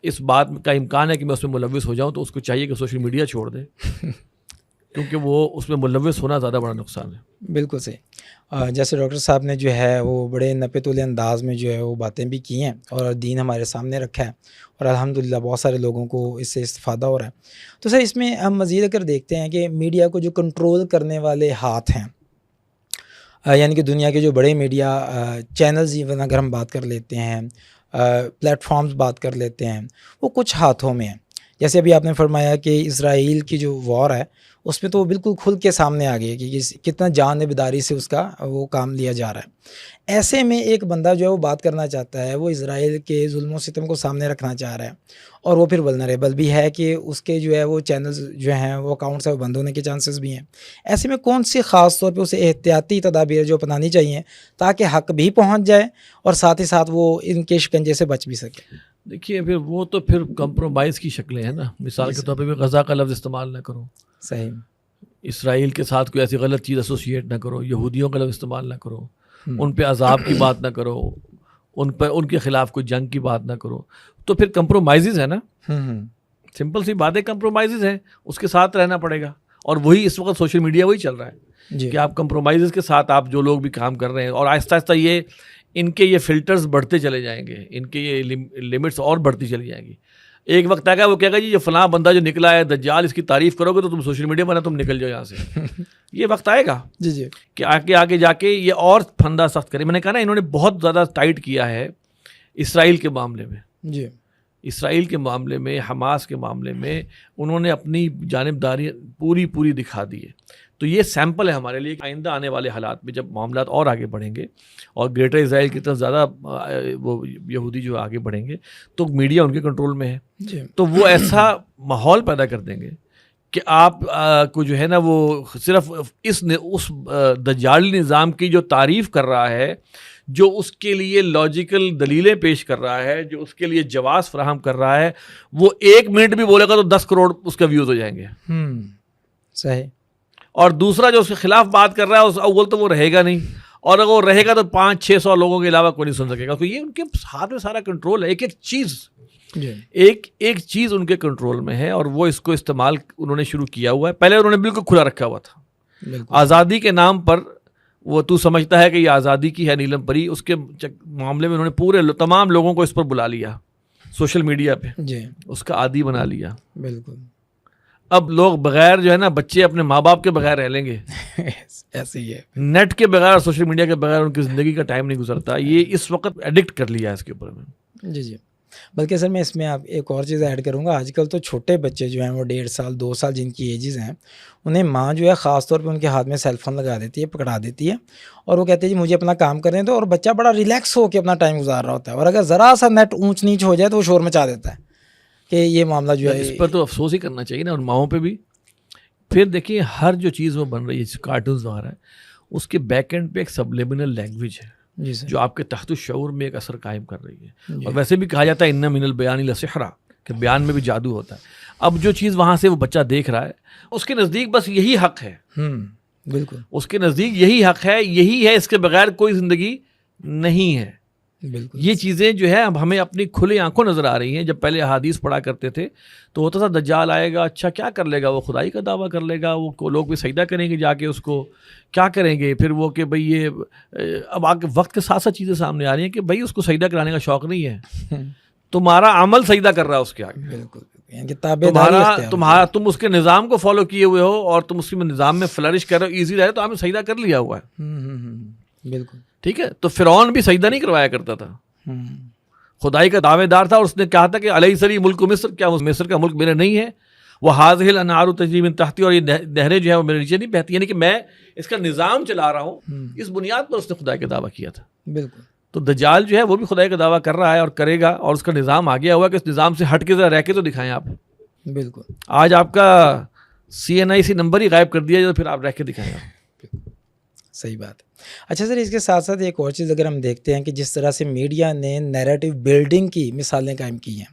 اس بات کا امکان ہے کہ میں اس میں ملوث ہو جاؤں, تو اس کو چاہیے کہ سوشل میڈیا چھوڑ دے, کیونکہ وہ اس میں ملوث ہونا زیادہ بڑا نقصان ہے. بالکل صحیح. جیسے ڈاکٹر صاحب نے جو ہے وہ بڑے نپے تلے انداز میں جو ہے وہ باتیں بھی کی ہیں اور دین ہمارے سامنے رکھا ہے, اور الحمدللہ بہت سارے لوگوں کو اس سے استفادہ ہو رہا ہے. تو سر اس میں ہم مزید اگر دیکھتے ہیں کہ میڈیا کو جو کنٹرول کرنے والے ہاتھ ہیں, یعنی کہ دنیا کے جو بڑے میڈیا چینلز ایون اگر ہم بات کر لیتے ہیں, پلیٹ فارمز بات کر لیتے ہیں, وہ کچھ ہاتھوں میں ہیں. جیسے ابھی آپ نے فرمایا کہ اسرائیل کی جو وار ہے اس میں تو وہ بالکل کھل کے سامنے آ گئی ہے کہ کتنا جانبداری سے اس کا وہ کام لیا جا رہا ہے. ایسے میں ایک بندہ جو ہے وہ بات کرنا چاہتا ہے, وہ اسرائیل کے ظلم و ستم کو سامنے رکھنا چاہ رہا ہے, اور وہ پھر ولنریبل بھی ہے کہ اس کے جو ہے وہ چینلز جو ہیں وہ اکاؤنٹس ہیں وہ بند ہونے کے چانسز بھی ہیں. ایسے میں کون سی خاص طور پہ اسے احتیاطی تدابیر جو اپنانی چاہیے تاکہ حق بھی پہنچ جائے اور ساتھ ہی ساتھ وہ ان کے شکنجے سے بچ بھی سکے؟ دیکھیے پھر وہ تو پھر کمپرومائز کی شکلیں ہیں نا. مثال کے طور پہ غزہ کا لفظ استعمال نہ کرو, صحیح, اسرائیل کے ساتھ کوئی ایسی غلط چیز ایسوسیٹ نہ کرو, یہودیوں کا لفظ استعمال نہ کرو, ان پہ عذاب کی بات نہ کرو, ان کے خلاف کوئی جنگ کی بات نہ کرو. تو پھر کمپرومائزز ہے نا, سمپل سی بات ہے, کمپرومائزز ہیں, اس کے ساتھ رہنا پڑے گا. اور وہی اس وقت سوشل میڈیا وہی چل رہا ہے کہ آپ کمپرومائزز کے ساتھ آپ جو لوگ بھی کام کر رہے ہیں, اور آہستہ آہستہ یہ ان کے یہ فلٹرز بڑھتے چلے جائیں گے, ان کے یہ لمٹس اور بڑھتی چلی جائیں گی. ایک وقت آئے گا وہ کہے گا جی یہ فلاں بندہ جو نکلا ہے دجال, اس کی تعریف کرو گے تو تم سوشل میڈیا پر تم نکل جاؤ یہاں سے. یہ وقت آئے گا جی کہ آگے جا کے یہ اور پھندا سخت کرے. میں نے کہا نا انہوں نے بہت زیادہ ٹائٹ کیا ہے اسرائیل کے معاملے میں. جی, اسرائیل کے معاملے میں، حماس کے معاملے میں انہوں نے اپنی جانبداری پوری دکھا دی ہے. تو یہ سیمپل ہے ہمارے لیے کہ آئندہ آنے والے حالات میں جب معاملات اور آگے بڑھیں گے اور گریٹر اسرائیل کی طرف زیادہ وہ یہودی جو آگے بڑھیں گے تو میڈیا ان کے کنٹرول میں ہے. تو وہ ایسا ماحول پیدا کر دیں گے کہ آپ کو جو ہے نا وہ صرف اس دجالی نظام کی جو تعریف کر رہا ہے، جو اس کے لیے لاجیکل دلیلیں پیش کر رہا ہے، جو اس کے لیے جواز فراہم کر رہا ہے، وہ 1 منٹ بھی بولے گا تو 10 کروڑ اس کا ویوز ہو جائیں گے. صحیح. اور دوسرا جو اس کے خلاف بات کر رہا ہے اس اول تو وہ رہے گا نہیں، اور اگر وہ رہے گا تو 500-600 لوگوں کے علاوہ کوئی نہیں سن سکے گا. تو یہ ان کے ہاتھ میں سارا کنٹرول ہے. ایک چیز ان کے کنٹرول میں ہے اور وہ اس کو استعمال انہوں نے شروع کیا ہوا ہے. پہلے انہوں نے بالکل کھلا رکھا ہوا تھا. آزادی کے نام پر وہ تو سمجھتا ہے کہ یہ آزادی کی ہے نیلم پری، اس کے معاملے میں انہوں نے پورے تمام لوگوں کو اس پر بلا لیا سوشل میڈیا پہ، اس کا عادی بنا لیا. بالکل. اب لوگ بغیر جو ہے نا بچے اپنے ماں باپ کے بغیر رہ لیں گے. ایسے ہی ہے. نیٹ کے بغیر اور سوشل میڈیا کے بغیر ان کی زندگی کا ٹائم نہیں گزرتا. یہ اس وقت ایڈکٹ کر لیا ہے اس کے اوپر میں. جی. بلکہ سر میں اس میں آپ ایک اور چیز ایڈ کروں گا. آج کل تو چھوٹے بچے جو ہیں وہ 1.5 سال 2 سال جن کی ایجز ہیں، انہیں ماں جو ہے خاص طور پہ ان کے ہاتھ میں سیل فون لگا دیتی ہے، پکڑا دیتی ہے، اور وہ کہتے ہیں جی مجھے اپنا کام کرنے دو، اور بچہ بڑا ریلیکس ہو کے اپنا ٹائم گزار رہا ہوتا ہے، اور اگر ذرا سا نیٹ اونچ نیچ ہو جائے تو وہ شور مچا دیتا ہے کہ یہ معاملہ جو ہے. اس پر تو افسوس ہی کرنا چاہیے نا اور ماؤں پہ بھی. پھر دیکھیے ہر جو چیز وہ بن رہی ہے کارٹونز وغیرہ ہے، اس کے بیک اینڈ پہ ایک سبلیمنل لینگویج ہے جو آپ کے تحت الشعور میں ایک اثر قائم کر رہی ہے. اور ویسے بھی کہا جاتا ہے ان من البیان لسحرا، کہ بیان میں بھی جادو ہوتا ہے. اب جو چیز وہاں سے وہ بچہ دیکھ رہا ہے اس کے نزدیک بس یہی حق ہے. بالکل. اس کے نزدیک یہی حق ہے، یہی ہے، اس کے بغیر کوئی زندگی نہیں ہے. بالکل. یہ چیزیں جو ہے اب ہمیں اپنی کھلی آنکھوں نظر آ رہی ہیں. جب پہلے احادیث پڑھا کرتے تھے تو ہوتا تھا دجال آئے گا، اچھا کیا کر لے گا، وہ خدائی کا دعویٰ کر لے گا، وہ لوگ بھی سجدہ کریں گے جا کے اس کو، کیا کریں گے پھر وہ کہ بھئی یہ اب آگے وقت کے ساتھ ساتھ چیزیں سامنے آ رہی ہیں کہ بھئی اس کو سجدہ کرانے کا شوق نہیں ہے، تمہارا عمل سجدہ کر رہا ہے اس کے آگے. بالکل. تم اس کے نظام کو فالو کیے ہوئے ہو اور تم اس کے نظام میں فلرش کر رہے ہو، ایزی رہے تو آپ نے سجدہ کر لیا ہوا ہے. بالکل. ٹھیک ہے. تو فرعون بھی سجدہ نہیں کروایا کرتا تھا، خدائی کا دعوے دار تھا، اور اس نے کہا تھا کہ علیہ سری ملک مصر، کیا مصر کا ملک میرے نہیں ہے، وہ حاضح الانہار تجری من تحتی، اور یہ نہریں جو ہیں وہ میرے نیچے نہیں بہتی، یعنی کہ میں اس کا نظام چلا رہا ہوں. اس بنیاد پر اس نے خدائی کا دعویٰ کیا تھا. بالکل. تو دجال جو ہے وہ بھی خدائی کا دعویٰ کر رہا ہے اور کرے گا، اور اس کا نظام آ گیا ہوا کہ اس نظام سے ہٹ کے ذرا رہ کے تو دکھائیں آپ. بالکل. آج آپ کا CNIC نمبر ہی غائب کر دیا جو پھر آپ رہ کے دکھائیں آپ. صحیح بات ہے. اچھا سر، اس کے ساتھ ساتھ ایک اور چیز اگر ہم دیکھتے ہیں کہ جس طرح سے میڈیا نے نیریٹو بلڈنگ کی مثالیں قائم کی ہیں،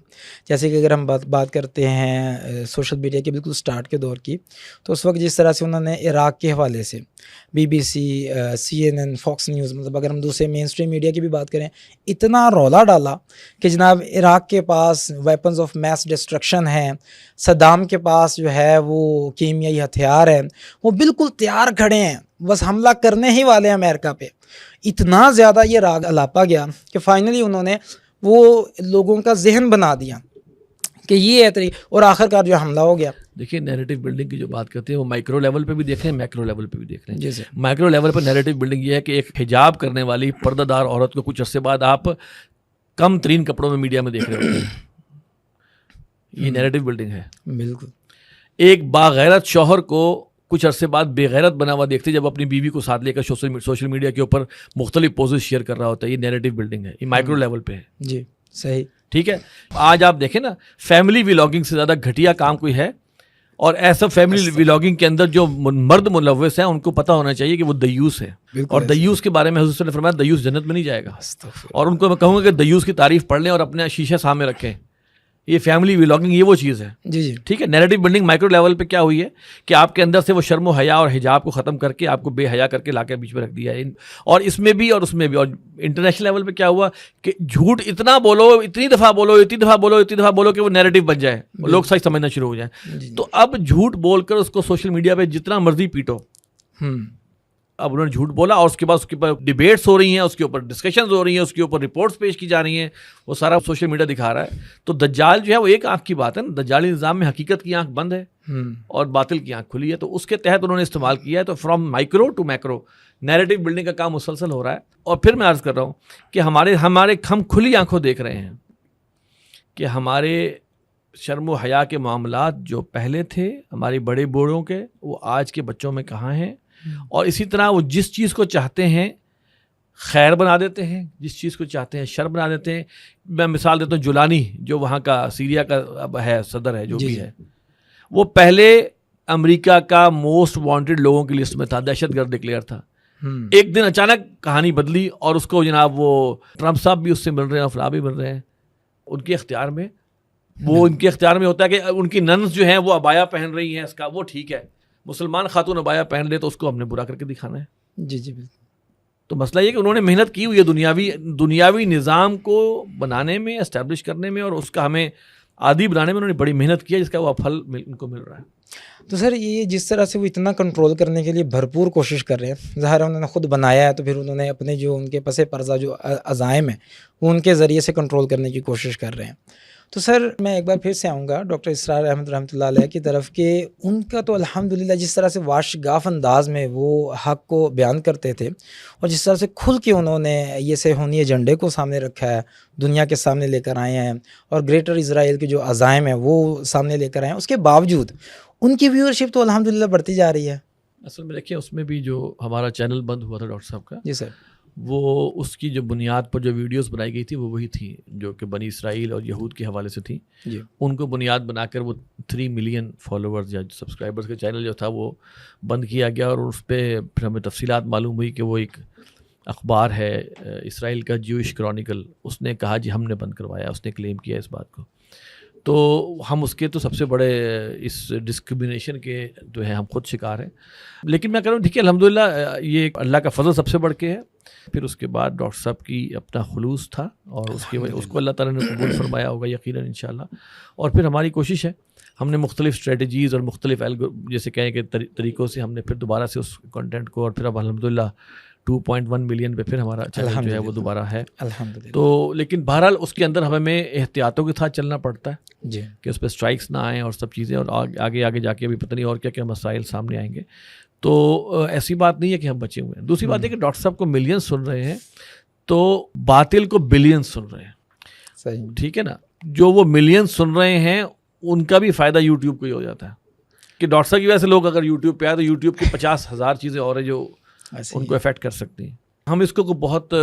جیسے کہ اگر ہم بات کرتے ہیں سوشل میڈیا کے بالکل سٹارٹ کے دور کی، تو اس وقت جس طرح سے انہوں نے عراق کے حوالے سے BBC CNN فاکس نیوز، مطلب اگر ہم دوسرے مین اسٹریم میڈیا کی بھی بات کریں، اتنا رولا ڈالا کہ جناب عراق کے پاس ویپنز آف میس ڈسٹرکشن ہیں، صدام کے پاس جو ہے وہ کیمیائی ہتھیار ہیں، وہ بالکل تیار کھڑے ہیں، بس حملہ کرنے ہی والے ہیں امریکہ پہ. اتنا زیادہ یہ راگ الاپا گیا کہ فائنلی انہوں نے وہ لوگوں کا ذہن بنا دیا کہ یہ ہے طریقہ، اور آخر کار جو حملہ ہو گیا. دیکھیں نیریٹو بلڈنگ کی جو بات کرتے ہیں وہ مائکرو لیول پہ بھی دیکھ رہے ہیں، میکرو لیول پہ بھی دیکھ رہے ہیں. جی سر. مائکرو لیول پر نیریٹو بلڈنگ یہ ہے کہ ایک حجاب کرنے والی پردہ دار عورت کو کچھ عرصے بعد آپ کم ترین کپڑوں میں میڈیا میں دیکھ رہے ہوتے ہیں. یہ نیریٹو بلڈنگ ہے. بالکل. ایک باغیرت شوہر کو کچھ عرصے بعد بے غیرت بنا ہوا دیکھتے جب اپنی بیوی کو ساتھ لے کر سوشل میڈیا کے اوپر مختلف پوزز شیئر کر رہا ہوتا ہے. یہ نیریٹو بلڈنگ ہے، یہ مائکرو لیول پہ ہے. جی صحیح. ٹھیک ہے. آج آپ دیکھیں نا فیملی ولاگنگ سے زیادہ گھٹیا کام کوئی ہے، اور ایسا فیملی ولاگنگ کے اندر جو مرد ملوث ہیں ان کو پتہ ہونا چاہیے کہ وہ دیوس ہے. اور دیوس کے بارے میں حضرت صلی اللہ علیہ وسلم نے فرمایا دیوس جنت میں نہیں جائے گا. اور ان کو میں کہوں گا کہ دیوس کی تعریف پڑھ لیں اور اپنے شیشے سامنے رکھیں. یہ فیملی ولاگنگ یہ وہ چیز ہے. جی جی ٹھیک ہے. نیریٹو بلڈنگ مائکرو لیول پہ کیا ہوئی ہے کہ آپ کے اندر سے وہ شرم و حیا اور حجاب کو ختم کر کے آپ کو بے حیا کر کے لا کے بیچ میں رکھ دیا ہے. اور اس میں بھی اور اس میں بھی. اور انٹرنیشنل لیول پہ کیا ہوا کہ جھوٹ اتنا بولو، اتنی دفعہ بولو کہ وہ نیریٹو بن جائے، لوگ سچ سمجھنا شروع ہو جائیں. تو اب جھوٹ بول کر اس کو سوشل میڈیا پہ جتنا مرضی پیٹو. اب انہوں نے جھوٹ بولا اور اس کے بعد اس کے اوپر ڈیبیٹس ہو رہی ہیں، اس کے اوپر ڈسکشنز ہو رہی ہیں، اس کے اوپر رپورٹس پیش کی جا رہی ہیں، وہ سارا سوشل میڈیا دکھا رہا ہے. تو دجال جو ہے وہ ایک آنکھ کی بات ہے نا، دجالی نظام میں حقیقت کی آنکھ بند ہے اور باطل کی آنکھ کھلی ہے. تو اس کے تحت انہوں نے استعمال کیا ہے. تو from micro to macro narrative building کا کام مسلسل ہو رہا ہے. اور پھر میں عرض کر رہا ہوں کہ ہم کھلی آنکھوں دیکھ رہے ہیں کہ ہمارے شرم و حیا کے معاملات جو پہلے تھے ہمارے بڑے بوڑھوں کے، وہ آج کے بچوں میں کہاں ہیں، اور اسی طرح وہ جس چیز کو چاہتے ہیں خیر بنا دیتے ہیں، جس چیز کو چاہتے ہیں شر بنا دیتے ہیں. میں مثال دیتا ہوں، جولانی جو وہاں کا سیریا کا اب ہے صدر ہے جو بھی ہے، وہ پہلے امریکہ کا موسٹ وانٹڈ لوگوں کی لسٹ میں تھا، دہشت گرد ڈکلیئر تھا. ایک دن اچانک کہانی بدلی اور اس کو جناب وہ ٹرمپ صاحب بھی اس سے مل رہے ہیں اور فلاں بھی مل رہے ہیں. ان کے اختیار میں وہ ان کے اختیار میں ہوتا ہے کہ ان کی ننز جو ہیں وہ عبایا پہن رہی ہیں، اس کا وہ ٹھیک ہے، مسلمان خاتون عبایا پہن لے تو اس کو ہم نے برا کر کے دکھانا ہے. جی جی بالکل. تو مسئلہ یہ کہ انہوں نے محنت کی ہوئی ہے دنیاوی نظام کو بنانے میں، اسٹیبلش کرنے میں، اور اس کا ہمیں عادی بنانے میں انہوں نے بڑی محنت کی ہے، جس کا وہ پھل ان کو مل رہا ہے. تو سر یہ جس طرح سے وہ اتنا کنٹرول کرنے کے لیے بھرپور کوشش کر رہے ہیں، ظاہر ہے انہوں نے خود بنایا ہے تو پھر انہوں نے اپنے جو ان کے پس پرزہ جو عزائم ہیں وہ ان کے ذریعے سے کنٹرول کرنے کی کوشش کر رہے ہیں. تو سر میں ایک بار پھر سے آؤں گا ڈاکٹر اسرار احمد رحمۃ اللہ علیہ کی طرف کہ ان کا تو الحمدللہ جس طرح سے واشگاف انداز میں وہ حق کو بیان کرتے تھے اور جس طرح سے کھل کے انہوں نے یہ صہیونی ایجنڈے کو سامنے رکھا ہے، دنیا کے سامنے لے کر آئے ہیں، اور گریٹر اسرائیل کے جو عزائم ہیں وہ سامنے لے کر آئے ہیں، اس کے باوجود ان کی ویورشپ تو الحمدللہ بڑھتی جا رہی ہے. اصل میں دیکھیں، اس میں بھی جو ہمارا چینل بند ہوا تھا ڈاکٹر صاحب کا، جی سر، وہ اس کی جو بنیاد پر جو ویڈیوز بنائی گئی تھی وہ وہی تھی جو کہ بنی اسرائیل اور یہود کے حوالے سے تھی. جی ان کو بنیاد بنا کر وہ 3 ملین فالوورز یا سبسکرائبرز کا چینل جو تھا وہ بند کیا گیا، اور اس پہ پھر ہمیں تفصیلات معلوم ہوئی کہ وہ ایک اخبار ہے اسرائیل کا جیوش کرونیکل، اس نے کہا جی ہم نے بند کروایا، اس نے کلیم کیا اس بات کو. تو ہم اس کے تو سب سے بڑے اس ڈسکرمنیشن کے جو ہے ہم خود شکار ہیں. لیکن میں کہہ رہا ہوں ٹھیک ہے، الحمدللہ یہ اللہ کا فضل سب سے بڑھ کے ہے. پھر اس کے بعد ڈاکٹر صاحب کی اپنا خلوص تھا اور اس کو اللہ تعالیٰ نے قبول فرمایا ہوگا یقیناً انشاءاللہ. اور پھر ہماری کوشش ہے، ہم نے مختلف اسٹریٹجیز اور مختلف جیسے کہیں کہ طریقوں سے ہم نے پھر دوبارہ سے اس کنٹینٹ کو، اور پھر اب الحمدللہ 2.1 ملین پہ پھر ہمارا چینل جو ہے وہ دوبارہ ہے الحمدللہ. تو لیکن بہرحال اس کے اندر ہمیں احتیاطوں کے ساتھ چلنا پڑتا ہے جی کہ اس پہ اسٹرائکس نہ آئیں اور سب چیزیں، اور آگے جا کے ابھی پتہ نہیں اور کیا کیا مسائل سامنے آئیں گے. تو ایسی بات نہیں ہے کہ ہم بچے ہوئے ہیں. دوسری بات ہے کہ ڈاکٹر صاحب کو ملینز سن رہے ہیں تو باطل کو بلینز سن رہے ہیں. صحیح، ٹھیک ہے نا. جو وہ ملینز سن رہے ہیں ان کا بھی فائدہ یوٹیوب کو ہی ہو جاتا ہے کہ ڈاکٹر صاحب کی وجہ سے لوگ اگر یوٹیوب پہ آئے تو یوٹیوب کی 50,000 چیزیں اور ہیں جو ان کو افیکٹ کر سکتی ہیں. ہم اس کو بہت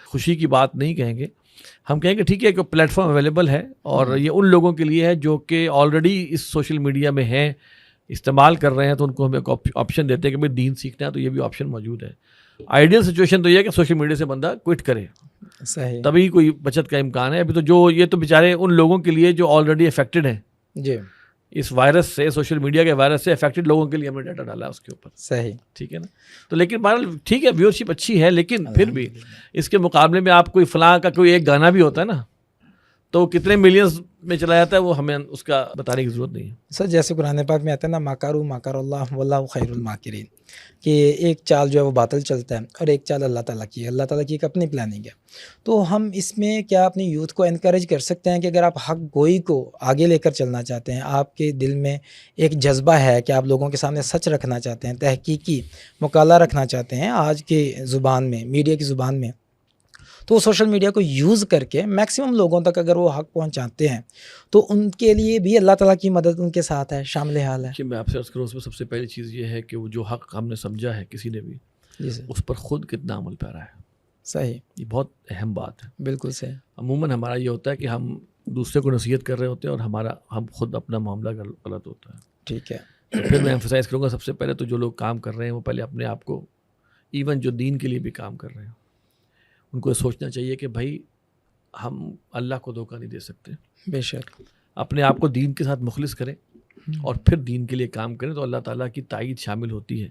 خوشی کی بات نہیں کہیں گے، ہم کہیں گے ٹھیک ہے کہ پلیٹ فارم اویلیبل ہے اور یہ ان لوگوں کے لیے ہے جو کہ آلریڈی اس سوشل میڈیا میں ہیں، استعمال کر رہے ہیں، تو ان کو ہم ایک آپشن دیتے ہیں کہ بھائی دین سیکھنا ہے تو یہ بھی آپشن موجود ہے. آئیڈیل سچویشن تو یہ ہے کہ سوشل میڈیا سے بندہ کوئٹ کرے، صحیح، تبھی کوئی بچت کا امکان ہے. ابھی تو یہ تو بیچارے ان لوگوں کے لیے جو آلریڈی افیکٹڈ ہیں جی اس وائرس سے، سوشل میڈیا کے وائرس سے افیکٹڈ لوگوں کے لیے ہم نے ڈاٹا ڈالا ہے اس کے اوپر. صحیح، ٹھیک ہے نا. تو لیکن بہرحال ٹھیک ہے، ویورشپ اچھی ہے، لیکن پھر بھی اس کے مقابلے میں آپ کوئی فلاں کا کوئی ایک گانا بھی ہوتا ہے نا تو کتنے ملینز میں چلا جاتا ہے وہ ہمیں اس کا بتانے کی ضرورت نہیں ہے. سر جیسے قرآن پاک میں آتا ہے نا، ماکارو ماکر اللہ واللہ خیر الماکرین، کہ ایک چال جو ہے وہ باطل چلتا ہے اور ایک چال اللہ تعالیٰ کی ہے، اللہ تعالیٰ کی ایک اپنی پلاننگ ہے. تو ہم اس میں کیا اپنی یوتھ کو انکریج کر سکتے ہیں کہ اگر آپ حق گوئی کو آگے لے کر چلنا چاہتے ہیں، آپ کے دل میں ایک جذبہ ہے کہ آپ لوگوں کے سامنے سچ رکھنا چاہتے ہیں، تحقیقی مقالہ رکھنا چاہتے ہیں آج کی زبان میں، میڈیا کی زبان میں، تو وہ سوشل میڈیا کو یوز کر کے میکسیمم لوگوں تک اگر وہ حق پہنچاتے ہیں تو ان کے لیے بھی اللہ تعالیٰ کی مدد ان کے ساتھ ہے، شامل حال ہے. کہ میں آپ سے عرض کروں، اس میں سب سے پہلی چیز یہ ہے کہ وہ جو حق ہم نے سمجھا ہے کسی نے بھی، جی سر، اس پر خود کتنا عمل پیرا ہے. صحیح، یہ بہت اہم بات ہے. بالکل صحیح. عموماً ہمارا یہ ہوتا ہے کہ ہم دوسرے کو نصیحت کر رہے ہوتے ہیں اور ہم خود اپنا معاملہ غلط ہوتا ہے. ٹھیک ہے. تو پھر میں ایمفسائز کروں گا، سب سے پہلے تو جو لوگ کام کر رہے ہیں وہ پہلے اپنے آپ کو، ایون جو دین کے لیے بھی کام کر رہے ہیں، ان کو یہ سوچنا چاہیے کہ بھائی ہم اللہ کو دھوکہ نہیں دے سکتے. بے شک. اپنے آپ کو دین کے ساتھ مخلص کریں اور پھر دین کے لیے کام کریں تو اللہ تعالیٰ کی تائید شامل ہوتی ہے.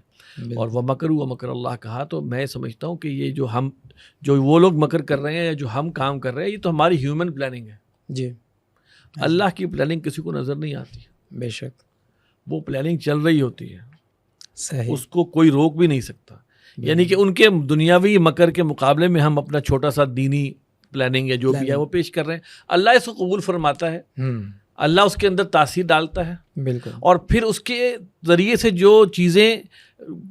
اور وَمَكَرُوا وَمَكَرَ اللَّهُ کہا تو میں سمجھتا ہوں کہ یہ جو وہ لوگ مکر کر رہے ہیں یا جو ہم کام کر رہے ہیں، یہ تو ہماری ہیومن پلاننگ ہے. جی. اللہ کی پلاننگ کسی کو نظر نہیں آتی. بے شک. وہ پلاننگ چل رہی ہوتی ہے، صحیح، اس کو کوئی روک بھی نہیں سکتا. یعنی کہ ان کے دنیاوی مکر کے مقابلے میں ہم اپنا چھوٹا سا دینی پلاننگ یا جو بھی ہے وہ پیش کر رہے ہیں. اللہ اس کو قبول فرماتا ہے، اللہ اس کے اندر تاثیر ڈالتا ہے، بالکل. اور پھر اس کے ذریعے سے جو چیزیں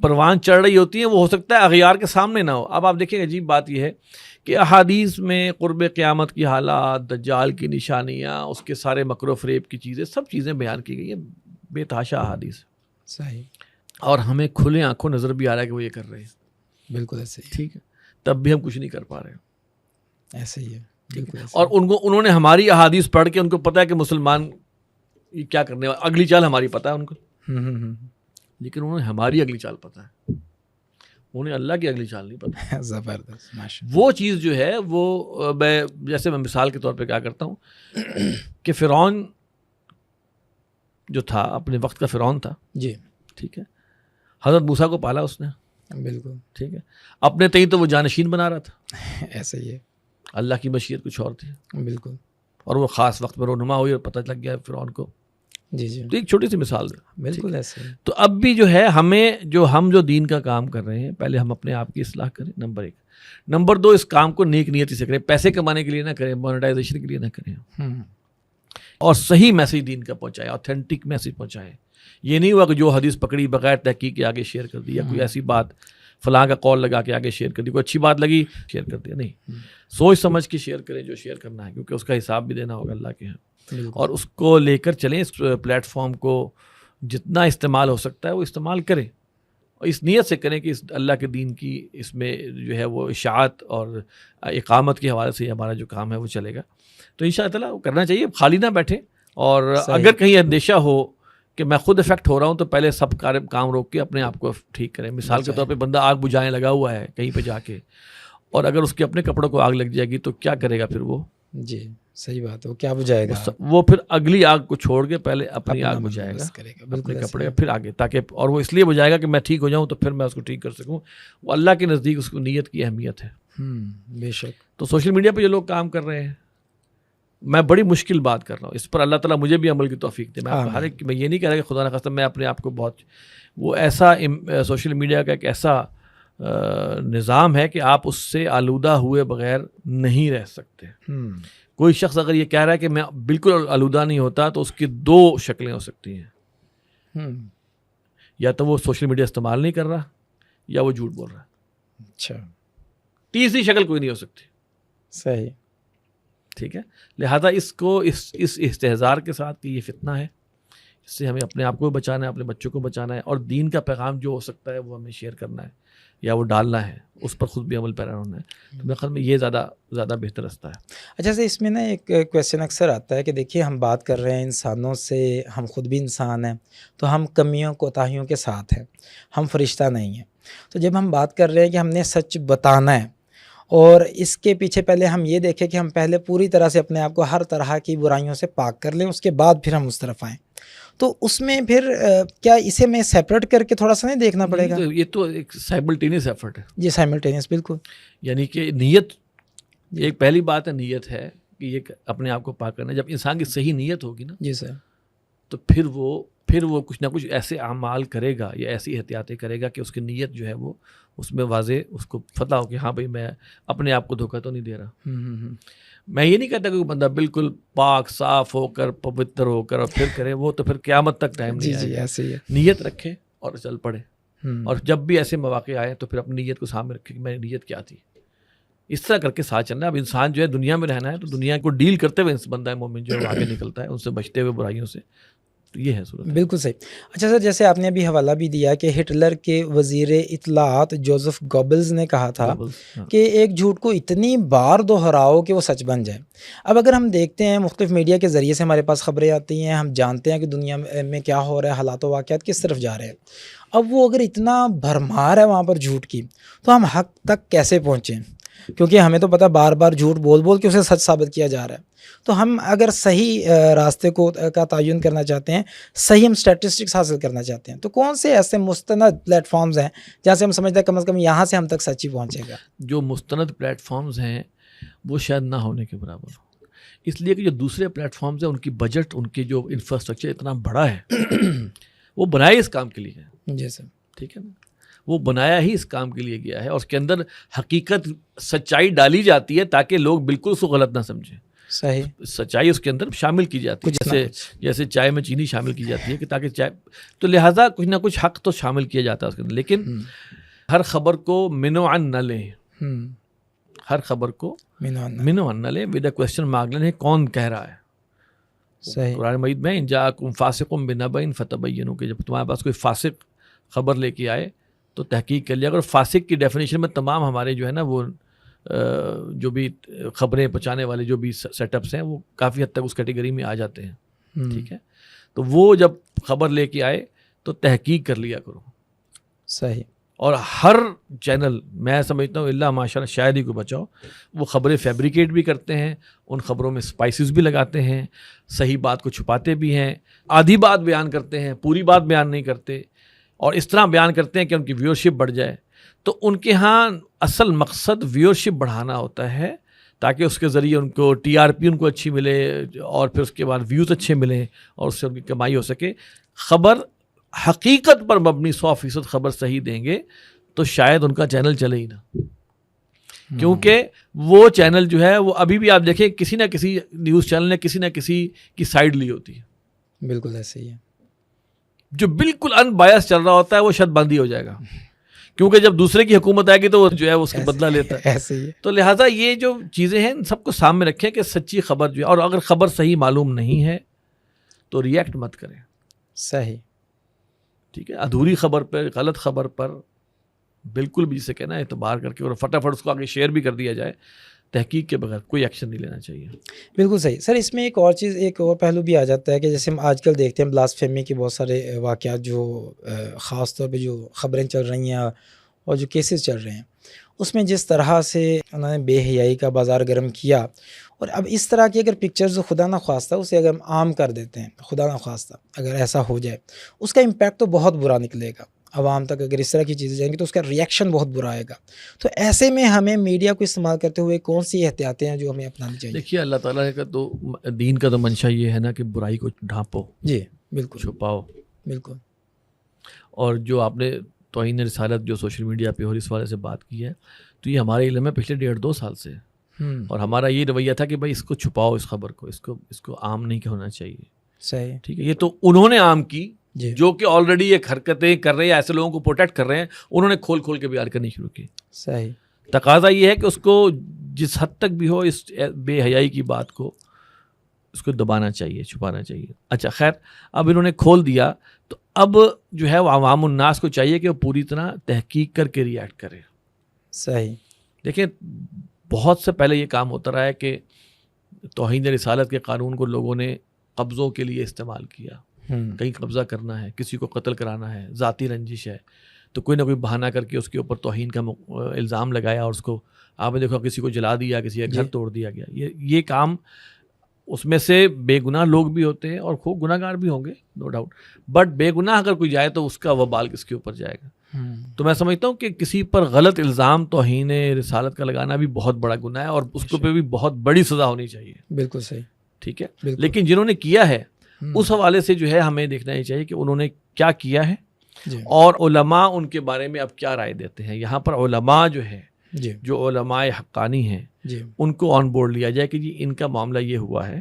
پروان چڑھ رہی ہوتی ہیں وہ ہو سکتا ہے اغیار کے سامنے نہ ہو. اب آپ دیکھیں عجیب بات یہ ہے کہ احادیث میں قرب قیامت کی حالات، دجال کی نشانیاں، اس کے سارے مکر و فریب کی چیزیں، سب چیزیں بیان کی گئی ہیں، بے تحاشا احادیث. صحیح. اور ہمیں کھلے آنکھوں نظر بھی آ رہا ہے کہ وہ یہ کر رہے ہیں. بالکل ایسے ہی. ٹھیک ہے، تب بھی ہم کچھ نہیں کر پا رہے. ایسے ہی ہے. بالکل. اور انہوں نے ہماری احادیث پڑھ کے ان کو پتہ ہے کہ مسلمان یہ کیا کرنے والا، اگلی چال ہماری پتہ ہے ان کو، لیکن انہوں نے ہماری اگلی چال پتہ ہے، انہیں اللہ کی اگلی چال نہیں پتہ. زبردست. وہ چیز جو ہے وہ جیسے میں مثال کے طور پہ کیا کرتا ہوں کہ فرعون جو تھا اپنے وقت کا فرعون تھا جی. ٹھیک ہے، حضرت موسیٰ کو پالا اس نے. بالکل. ٹھیک ہے، اپنے تئیں تو وہ جانشین بنا رہا تھا. ایسے ہی ہے. اللہ کی مشیت کچھ اور تھی. بالکل. اور وہ خاص وقت میں رونما ہوئی اور پتہ لگ گیا فرعون کو. جی جی. تو ایک چھوٹی سی مثال ہے. بالکل ایسے ہی. تو اب بھی جو ہے ہم جو دین کا کام کر رہے ہیں، پہلے ہم اپنے آپ کی اصلاح کریں، نمبر 1. نمبر 2، اس کام کو نیک نیتی سے کریں، پیسے کمانے کے لیے نہ کریں، مونیٹائزیشن کے لیے نہ کریں، اور صحیح میسیج دین کا پہنچائیں، اوتھینٹک میسیج پہنچائیں. یہ نہیں ہوا کہ جو حدیث پکڑی بغیر تحقیق کے آگے شیئر کر دی، یا کوئی ایسی بات فلاں کا کال لگا کے آگے شیئر کر دی، کوئی اچھی بات لگی شیئر کر دیا. نہیں، سوچ سمجھ کے شیئر کریں جو شیئر کرنا ہے، کیونکہ اس کا حساب بھی دینا ہوگا اللہ کے ہاں. اور اس کو لے کر چلیں، اس پلیٹ فارم کو جتنا استعمال ہو سکتا ہے وہ استعمال کریں، اور اس نیت سے کریں کہ اس اللہ کے دین کی اس میں جو ہے وہ اشاعت اور اقامت کے حوالے سے ہمارا جو کام ہے وہ چلے گا. تو انشاءاللہ تعالیٰ کرنا چاہیے، خالی نہ بیٹھیں. اور اگر کہیں اندیشہ ہو کہ میں خود افیکٹ ہو رہا ہوں تو پہلے سب کام روک کے اپنے آپ کو ٹھیک کریں. مثال کے طور پہ بندہ آگ بجھانے لگا ہوا ہے کہیں پہ جا کے، اور اگر اس کے اپنے کپڑوں کو آگ لگ جائے گی تو کیا کرے گا پھر وہ؟ جی صحیح بات ہے. وہ کیا بجھائے گا؟ وہ پھر اگلی آگ کو چھوڑ کے پہلے اپنی آگ بجھائے گا، اپنے کپڑے پھر آگے، تاکہ، اور وہ اس لیے بجھائے گا کہ میں ٹھیک ہو جاؤں تو پھر میں اس کو ٹھیک کر سکوں. وہ اللہ کے نزدیک اس کو نیت کی اہمیت ہے. بے شک. تو سوشل میڈیا پہ جو لوگ کام کر رہے ہیں، میں بڑی مشکل بات کر رہا ہوں، اس پر اللہ تعالیٰ مجھے بھی عمل کی توفیق دے. میں یہ نہیں کہہ رہا کہ خدا نخواستہ میں اپنے آپ کو بہت، وہ ایسا سوشل میڈیا کا ایک ایسا نظام ہے کہ آپ اس سے آلودہ ہوئے بغیر نہیں رہ سکتے. کوئی شخص اگر یہ کہہ رہا ہے کہ میں بالکل آلودہ نہیں ہوتا تو اس کی 2 شکلیں ہو سکتی ہیں. یا تو وہ سوشل میڈیا استعمال نہیں کر رہا، یا وہ جھوٹ بول رہا ہے. اچھا. تیسری شکل کوئی نہیں ہو سکتی. صحیح. ٹھیک ہے، لہذا اس کو اس استحضار کے ساتھ کہ یہ فتنہ ہے، اس سے ہمیں اپنے آپ کو بچانا ہے، اپنے بچوں کو بچانا ہے، اور دین کا پیغام جو ہو سکتا ہے وہ ہمیں شیئر کرنا ہے یا وہ ڈالنا ہے، اس پر خود بھی عمل پیرا ہونا ہے. تو میرے خیال میں یہ زیادہ بہتر رستہ ہے. اچھا سے اس میں نا ایک کویسچن اکثر آتا ہے کہ دیکھیے ہم بات کر رہے ہیں انسانوں سے، ہم خود بھی انسان ہیں، تو ہم کمیوں کوتاہیوں کے ساتھ ہیں، ہم فرشتہ نہیں ہیں. تو جب ہم بات کر رہے ہیں کہ ہم نے سچ بتانا ہے، اور اس کے پیچھے پہلے ہم یہ دیکھیں کہ ہم پہلے پوری طرح سے اپنے آپ کو ہر طرح کی برائیوں سے پاک کر لیں، اس کے بعد پھر ہم اس طرف آئیں، تو اس میں پھر کیا اسے میں سیپریٹ کر کے تھوڑا سا نہیں دیکھنا پڑے گا؟ یہ تو ایک سائملٹینیس ایفرٹ ہے. جی سائملٹینیس. بالکل. یعنی کہ نیت، ایک پہلی بات ہے نیت ہے کہ یہ اپنے آپ کو پاک کرنا. جب انسان کی صحیح نیت ہوگی نا، جی سر، تو پھر وہ کچھ نہ کچھ ایسے اعمال کرے گا یا ایسی احتیاطیں کرے گا کہ اس کی نیت جو ہے وہ اس میں واضح، اس کو پتہ ہو کہ ہاں بھائی میں اپنے آپ کو دھوکہ تو نہیں دے رہا. میں یہ نہیں کہتا کہ بندہ بالکل پاک صاف ہو کر پوتر ہو کر اور پھر کرے، وہ تو پھر قیامت تک ٹائم نہیں آئے. ایسے ہی ہے. نیت رکھے اور چل پڑے. اور جب بھی ایسے مواقع آئے تو پھر اپنی نیت کو سامنے رکھے کہ میری نیت کیا تھی. اس طرح کر کے ساتھ چلنا ہے. اب انسان جو ہے دنیا میں رہنا ہے، تو دنیا کو ڈیل کرتے ہوئے بندہ مومن جو ہے آگے نکلتا ہے، ان سے بچتے ہوئے برائیوں سے. تو یہ ہے صورت. بالکل صحیح. اچھا سر، جیسے آپ نے ابھی حوالہ بھی دیا کہ ہٹلر کے وزیر اطلاعات جوزف گوبلز نے کہا تھا کہ ایک جھوٹ کو اتنی بار دہراؤ کہ وہ سچ بن جائے. اب اگر ہم دیکھتے ہیں مختلف میڈیا کے ذریعے سے ہمارے پاس خبریں آتی ہیں، ہم جانتے ہیں کہ دنیا میں کیا ہو رہا ہے، حالات و واقعات کس طرف جا رہے ہیں. اب وہ اگر اتنا بھرمار ہے وہاں پر جھوٹ کی، تو ہم حق تک کیسے پہنچیں؟ کیونکہ ہمیں تو پتہ بار بار جھوٹ بول کے اسے سچ ثابت کیا جا رہا ہے. تو ہم اگر صحیح راستے کا تعین کرنا چاہتے ہیں، صحیح ہم اسٹیٹسٹکس حاصل کرنا چاہتے ہیں، تو کون سے ایسے مستند پلیٹ فارمز ہیں جہاں سے ہم سمجھتے ہیں کم از کم یہاں سے ہم تک سچ ہی پہنچے گا؟ جو مستند پلیٹ فارمز ہیں وہ شاید نہ ہونے کے برابر ہو، اس لیے کہ جو دوسرے پلیٹ فارمز ہیں ان کی بجٹ، ان کی جو انفراسٹرکچر اتنا بڑا ہے. وہ بنائے اس کام کے لیے ہے. جی سر. ٹھیک ہے نا، وہ بنایا ہی اس کام کے لیے گیا ہے، اور اس کے اندر حقیقت، سچائی ڈالی جاتی ہے تاکہ لوگ بالکل اس کو غلط نہ سمجھیں. صحیح. سچائی اس کے اندر شامل کی جاتی ہے، کچھ نہ کچھ. جیسے چائے میں چینی شامل کی جاتی ہے کہ تاکہ چائے، تو لہٰذا کچھ نہ کچھ حق تو شامل کیا جاتا ہے اس کے اندر، لیکن ہر خبر کو منو عن نہ لیں، ہر خبر کو منو عن نہ لیں، ود اے کوسچن مارک لیں کون کہہ رہا ہے. صحیح. قرآن مجید میں ان جاءکم فاسق بنبأ فتبینوا، کہ جب تمہارے پاس کوئی فاسق خبر لے کے آئے تو تحقیق کر لیا. اگر فاسق کی ڈیفینیشن میں تمام ہمارے جو ہے نا وہ جو بھی خبریں پہنچانے والے جو بھی سیٹ اپس ہیں وہ کافی حد تک اس کیٹیگری میں آ جاتے ہیں. ٹھیک ہے، تو وہ جب خبر لے کے آئے تو تحقیق کر لیا کرو. صحیح. اور ہر چینل میں سمجھتا ہوں اللہ ماشاء اللہ شاید ہی کو بچاؤ، وہ خبریں فیبریکیٹ بھی کرتے ہیں، ان خبروں میں سپائسز بھی لگاتے ہیں، صحیح بات کو چھپاتے بھی ہیں، آدھی بات بیان کرتے ہیں، پوری بات بیان نہیں کرتے، اور اس طرح بیان کرتے ہیں کہ ان کی ویورشپ بڑھ جائے. تو ان کے ہاں اصل مقصد ویورشپ بڑھانا ہوتا ہے تاکہ اس کے ذریعے ان کو ٹی آر پی ان کو اچھی ملے، اور پھر اس کے بعد ویوز اچھے ملیں اور اس سے ان کی کمائی ہو سکے. خبر حقیقت پر مبنی 100% خبر صحیح دیں گے تو شاید ان کا چینل چلے ہی نہ، کیونکہ وہ چینل جو ہے وہ ابھی بھی آپ دیکھیں کسی نہ کسی نیوز چینل نے کسی نہ کسی کی سائڈ لی ہوتی ہے. بالکل ایسے ہی ہے. جو بالکل ان بایس چل رہا ہوتا ہے وہ شاید بند ہی ہو جائے گا، کیونکہ جب دوسرے کی حکومت آئے گی تو وہ جو ہے اس کا بدلہ لیتا ہے. ایسے ہی ہے. تو لہٰذا یہ جو چیزیں ہیں سب کو سامنے رکھیں کہ سچی خبر جو ہے، اور اگر خبر صحیح معلوم نہیں ہے تو ریئیکٹ مت کریں. صحیح. ٹھیک ہے، ادھوری خبر پر، غلط خبر پر بالکل بھی جسے کہنا اعتبار کر کے اور فٹافٹ اس کو آگے شیئر بھی کر دیا جائے، تحقیق کے بغیر کوئی ایکشن نہیں لینا چاہیے. بالکل صحیح. سر اس میں ایک اور چیز، ایک اور پہلو بھی آ جاتا ہے کہ جیسے ہم آج کل دیکھتے ہیں بلاسفیمی کے بہت سارے واقعات جو خاص طور پہ جو خبریں چل رہی ہیں اور جو کیسز چل رہے ہیں، اس میں جس طرح سے انہوں نے بے حیائی کا بازار گرم کیا، اور اب اس طرح کی اگر پکچرز خدا نہ خواستہ اسے اگر ہم عام کر دیتے ہیں، خدا نہ خواستہ اگر ایسا ہو جائے، اس کا امپیکٹ تو بہت برا نکلے گا عوام تک. اگر اس طرح کی چیزیں جائیں گی تو اس کا ریئیکشن بہت برا آئے گا. تو ایسے میں ہمیں میڈیا کو استعمال کرتے ہوئے کون سی احتیاطیں ہیں جو ہمیں اپنانی چاہیے؟ دیکھیے اللہ تعالیٰ کا تو دین کا تو منشا یہ ہے نا کہ برائی کو ڈھانپو، جی بالکل چھپاؤ. بالکل. اور جو آپ نے توہین رسالت جو سوشل میڈیا پہ اور اس والے سے بات کی ہے، تو یہ ہمارے علم میں پچھلے 1.5-2 سال سے، اور ہمارا یہ رویہ تھا کہ بھائی اس کو چھپاؤ، اس خبر کو، اس کو عام نہیں ہونا چاہیے. صحیح. ٹھیک ہے، یہ تو انہوں نے عام کی جی. جو کہ آلریڈی ایک حرکتیں کر رہے ہیں، ایسے لوگوں کو پروٹیکٹ کر رہے ہیں، انہوں نے کھول کھول کے بیان کرنی شروع کی. صحیح. تقاضا یہ ہے کہ اس کو جس حد تک بھی ہو اس بے حیائی کی بات کو اس کو دبانا چاہیے، چھپانا چاہیے. اچھا خیر، اب انہوں نے کھول دیا تو اب جو ہے وہ عوام الناس کو چاہیے کہ وہ پوری طرح تحقیق کر کے ریئیکٹ کرے. صحیح. دیکھیں بہت سے پہلے یہ کام ہوتا رہا ہے کہ توہین رسالت کے قانون کو لوگوں نے قبضوں کے لیے استعمال کیا. کہیں قبضہ کرنا ہے، کسی کو قتل کرانا ہے، ذاتی رنجش ہے، تو کوئی نہ کوئی بہانہ کر کے اس کے اوپر توہین کا الزام لگایا، اور اس کو آپ نے دیکھا کسی کو جلا دیا، کسی کا گھر توڑ دیا گیا. یہ کام اس میں سے بے گناہ لوگ بھی ہوتے ہیں اور خوب گناہ گار بھی ہوں گے، نو ڈاؤٹ، بٹ بے گناہ اگر کوئی جائے تو اس کا وبال کس کے اوپر جائے گا. تو میں سمجھتا ہوں کہ کسی پر غلط الزام توہین رسالت کا لگانا بھی بہت بڑا گناہ ہے، اور اس کو پہ بھی بہت بڑی سزا ہونی چاہیے. بالکل صحیح. ٹھیک ہے، لیکن جنہوں نے کیا ہے اس حوالے سے جو ہے ہمیں دیکھنا ہی چاہیے کہ انہوں نے کیا کیا ہے، اور علماء ان کے بارے میں اب کیا رائے دیتے ہیں. یہاں پر علماء جو ہے، جو علماء حقانی ہیں، ان کو آن بورڈ لیا جائے کہ جی ان کا معاملہ یہ ہوا ہے،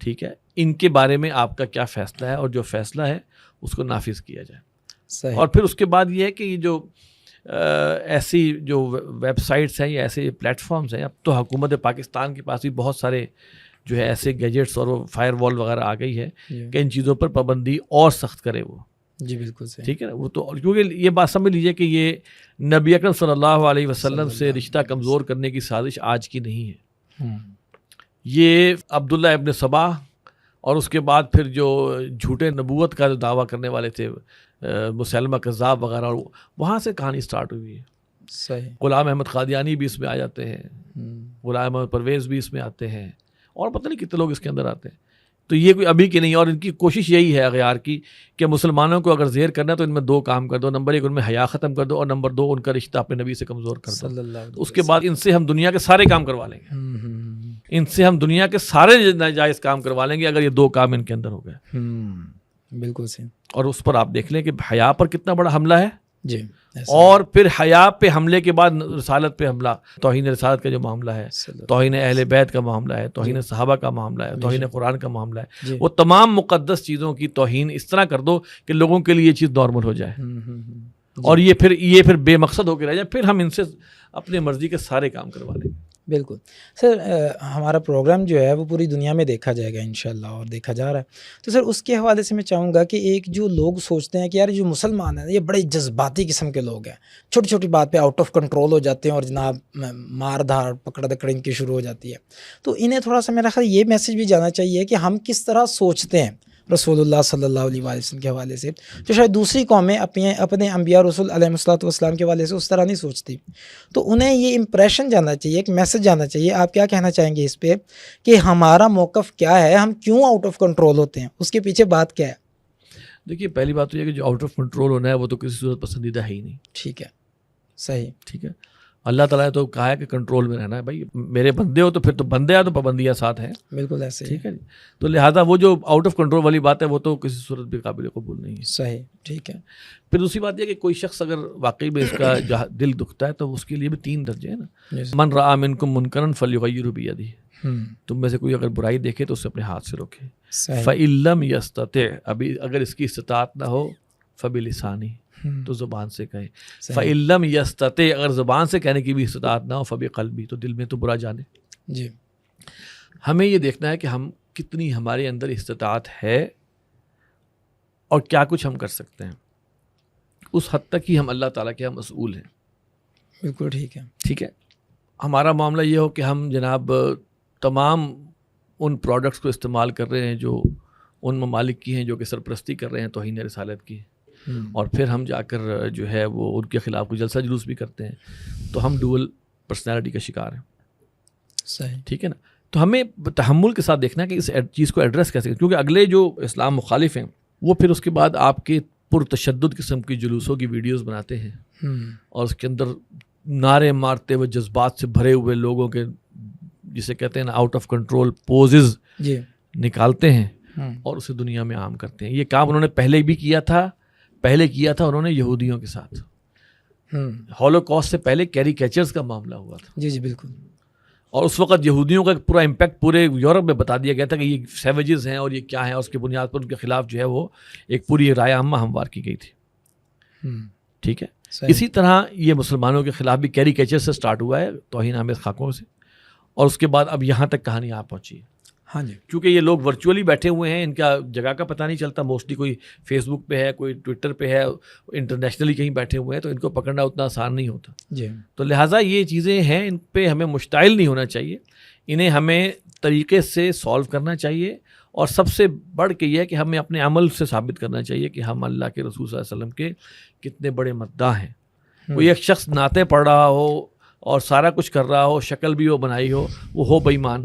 ٹھیک ہے، ان کے بارے میں آپ کا کیا فیصلہ ہے، اور جو فیصلہ ہے اس کو نافذ کیا جائے. اور پھر اس کے بعد یہ ہے کہ یہ جو ایسی جو ویب سائٹس ہیں یا ایسے پلیٹ فارمز ہیں، اب تو حکومت پاکستان کے پاس بھی بہت سارے جو ہے ایسے گیجٹس اور وہ فائر وال وغیرہ آ گئی ہے کہ ان چیزوں پر پابندی اور سخت کرے وہ. جی بالکل صحیح. ٹھیک ہے نا، وہ تو کیونکہ یہ بات سمجھ لیجیے کہ یہ نبی اکرم صلی اللہ علیہ وسلم سے رشتہ کمزور کرنے کی سازش آج کی نہیں ہے. یہ عبداللہ ابن سبا اور اس کے بعد پھر جو جھوٹے نبوت کا جو دعویٰ کرنے والے تھے مسلمہ کذاب وغیرہ، وہاں سے کہانی سٹارٹ ہوئی ہے. صحیح. غلام احمد قادیانی بھی اس میں آ جاتے ہیں، غلام احمد پرویز بھی اس میں آتے ہیں، اور پتہ نہیں کتنے لوگ اس کے اندر آتے ہیں. تو یہ کوئی ابھی کی نہیں، اور ان کی کوشش یہی ہے اغیار کی کہ مسلمانوں کو اگر زیر کرنا ہے تو ان میں 2 کام کر دو. نمبر 1 ان میں حیا ختم کر دو، اور نمبر 2 ان کا رشتہ اپنے نبی سے کمزور کر دو. اس کے بعد ان سے ہم دنیا کے سارے کام کروا لیں گے، ان سے ہم دنیا کے سارے ناجائز کام کروا لیں گے اگر یہ 2 کام ان کے اندر ہو گئے. بالکل صحیح. اور اس پر آپ دیکھ لیں کہ حیا پر کتنا بڑا حملہ ہے. جی ایسا اور پھر حیا پہ حملے کے بعد رسالت پہ حملہ، توہین رسالت کا جو معاملہ ہے، توہین اہل بیت کا معاملہ ہے، توہین صحابہ کا معاملہ ہے، توہین قرآن کا معاملہ ہے، جی وہ تمام مقدس چیزوں کی توہین اس طرح کر دو کہ لوگوں کے لیے یہ چیز نارمل ہو جائے، اور یہ پھر بے مقصد ہو کے رہ جائے، پھر ہم ان سے اپنی مرضی کے سارے کام کروا لیں گے۔ بالکل سر، ہمارا پروگرام جو ہے وہ پوری دنیا میں دیکھا جائے گا انشاءاللہ، اور دیکھا جا رہا ہے، تو سر اس کے حوالے سے میں چاہوں گا کہ ایک جو لوگ سوچتے ہیں کہ یار جو مسلمان ہیں یہ بڑے جذباتی قسم کے لوگ ہیں، چھوٹی چھوٹی بات پہ آؤٹ آف کنٹرول ہو جاتے ہیں، اور جناب مار دھاڑ پکڑ دکڑ ان کی شروع ہو جاتی ہے، تو انہیں تھوڑا سا میرا خیال یہ میسج بھی جانا چاہیے کہ ہم کس طرح سوچتے ہیں رسول اللہ صلی اللہ علیہ وآلہ وسلم کے حوالے سے، جو شاید دوسری قومیں اپنے انبیاء رسول علیہ الصلوۃ والسلام کے حوالے سے اس طرح نہیں سوچتی، تو انہیں یہ امپریشن جانا چاہیے، ایک میسج جانا چاہیے۔ آپ کیا کہنا چاہیں گے اس پہ کہ ہمارا موقف کیا ہے، ہم کیوں آؤٹ آف کنٹرول ہوتے ہیں، اس کے پیچھے بات کیا ہے؟ دیکھیے پہلی بات تو یہ کہ جو آؤٹ آف کنٹرول ہونا ہے وہ تو کسی صورت پسندیدہ ہے ہی نہیں، ٹھیک ہے، صحیح، ٹھیک ہے، اللہ تعالیٰ نے تو کہا ہے کہ کنٹرول میں رہنا ہے، بھائی میرے بندے ہو تو پھر تو بندے ہیں تو پابندیاں ساتھ ہیں، بالکل ایسے ہی، ٹھیک ہے جی، تو لہٰذا وہ جو آؤٹ آف کنٹرول والی بات ہے وہ تو کسی صورت بھی قابل قبول نہیں ہے۔ صحیح، ٹھیک ہے، پھر دوسری بات یہ کہ کوئی شخص اگر واقعی میں اس کا دل دکھتا ہے تو اس کے لیے بھی 3 درجے ہیں نا، من رأى منکم منکرا فلیغیرہ بیدہ، تم میں سے کوئی اگر برائی دیکھے تو اسے اپنے ہاتھ سے روکے، فإن لم یستطع، ابھی اگر اس کی استطاعت نہ ہو، فبلسانہ، تو زبان سے کہے، فإن لم یستطع، اگر زبان سے کہنے کی بھی استطاعت نہ ہو، فبقلبہ، تو دل میں تو برا جانے۔ جی، ہمیں یہ دیکھنا ہے کہ ہم کتنی ہمارے اندر استطاعت ہے اور کیا کچھ ہم کر سکتے ہیں، اس حد تک ہی ہم اللہ تعالیٰ کے ہم مسئول ہیں، بالکل ٹھیک ہے، ٹھیک ہے۔ ہمارا معاملہ یہ ہو کہ ہم جناب تمام ان پروڈکٹس کو استعمال کر رہے ہیں جو ان ممالک کی ہیں جو کہ سرپرستی کر رہے ہیں توہین رسالت کی، اور پھر ہم جا کر جو ہے وہ ان کے خلاف کوئی جلسہ جلوس بھی کرتے ہیں، تو ہم ڈوئل پرسنالٹی کا شکار ہیں، صحیح، ٹھیک ہے نا۔ تو ہمیں تحمل کے ساتھ دیکھنا ہے کہ اس چیز کو ایڈریس کیسے، کیونکہ اگلے جو اسلام مخالف ہیں وہ پھر اس کے بعد آپ کے پرتشدد قسم کی جلوسوں کی ویڈیوز بناتے ہیں، اور اس کے اندر نعرے مارتے ہوئے جذبات سے بھرے ہوئے لوگوں کے جسے کہتے ہیں نا آؤٹ آف کنٹرول پوزز جی، نکالتے ہیں اور اسے دنیا میں عام کرتے ہیں۔ یہ کام انہوں نے پہلے بھی کیا تھا انہوں نے یہودیوں کے ساتھ، ہولوکاسٹ سے پہلے کیریکیچرز کا معاملہ ہوا تھا، جی جی بالکل، اور اس وقت یہودیوں کا پورا امپیکٹ پورے یورپ میں بتا دیا گیا تھا کہ یہ سیویجز ہیں اور یہ کیا ہیں، اور اس کے بنیاد پر ان کے خلاف جو ہے وہ ایک پوری رائے عامہ ہموار کی گئی تھی، ٹھیک ہے۔ اسی طرح یہ مسلمانوں کے خلاف بھی کیریکیچر سے سٹارٹ ہوا ہے، توہین آمیز خاکوں سے، اور اس کے بعد اب یہاں تک کہانی آ پہنچی ہے۔ ہاں جی، کیونکہ یہ لوگ ورچولی بیٹھے ہوئے ہیں، ان کا جگہ کا پتہ نہیں چلتا، موسٹلی کوئی فیس بک پہ ہے، کوئی ٹویٹر پہ ہے، انٹرنیشنلی کہیں بیٹھے ہوئے ہیں، تو ان کو پکڑنا اتنا آسان نہیں ہوتا، جی، تو لہٰذا یہ چیزیں ہیں، ان پہ ہمیں مشتعل نہیں ہونا چاہیے، انہیں ہمیں طریقے سے سالو کرنا چاہیے، اور سب سے بڑھ کے یہ ہے کہ ہمیں اپنے عمل سے ثابت کرنا چاہیے کہ ہم اللہ کے رسول صلی اللہ علیہ وسلم کے کتنے بڑے مداح ہیں۔ کوئی ایک شخص نعتیں پڑھ رہا ہو اور سارا کچھ کر رہا ہو، شکل بھی وہ بنائی وہ ہو بے ایمان،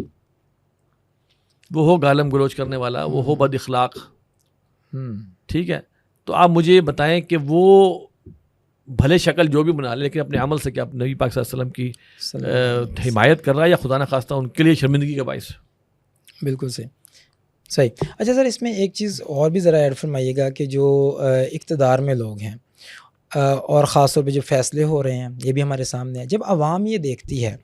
وہ ہو گالم گلوچ کرنے والا، وہ ہو بد اخلاق، ٹھیک ہے، تو آپ مجھے یہ بتائیں کہ وہ بھلے شکل جو بھی بنا لے، لیکن اپنے عمل سے کیا نبی پاک صلی اللہ علیہ وسلم کی حمایت کر رہا ہے، یا خدا نخواستہ ان کے لیے شرمندگی کا باعث؟ بالکل صحیح۔ اچھا سر، اس میں ایک چیز اور بھی ذرا ایڈ فرمائیے گا کہ جو اقتدار میں لوگ ہیں اور خاص طور پہ جو فیصلے ہو رہے ہیں، یہ بھی ہمارے سامنے ہے، جب عوام یہ دیکھتی ہے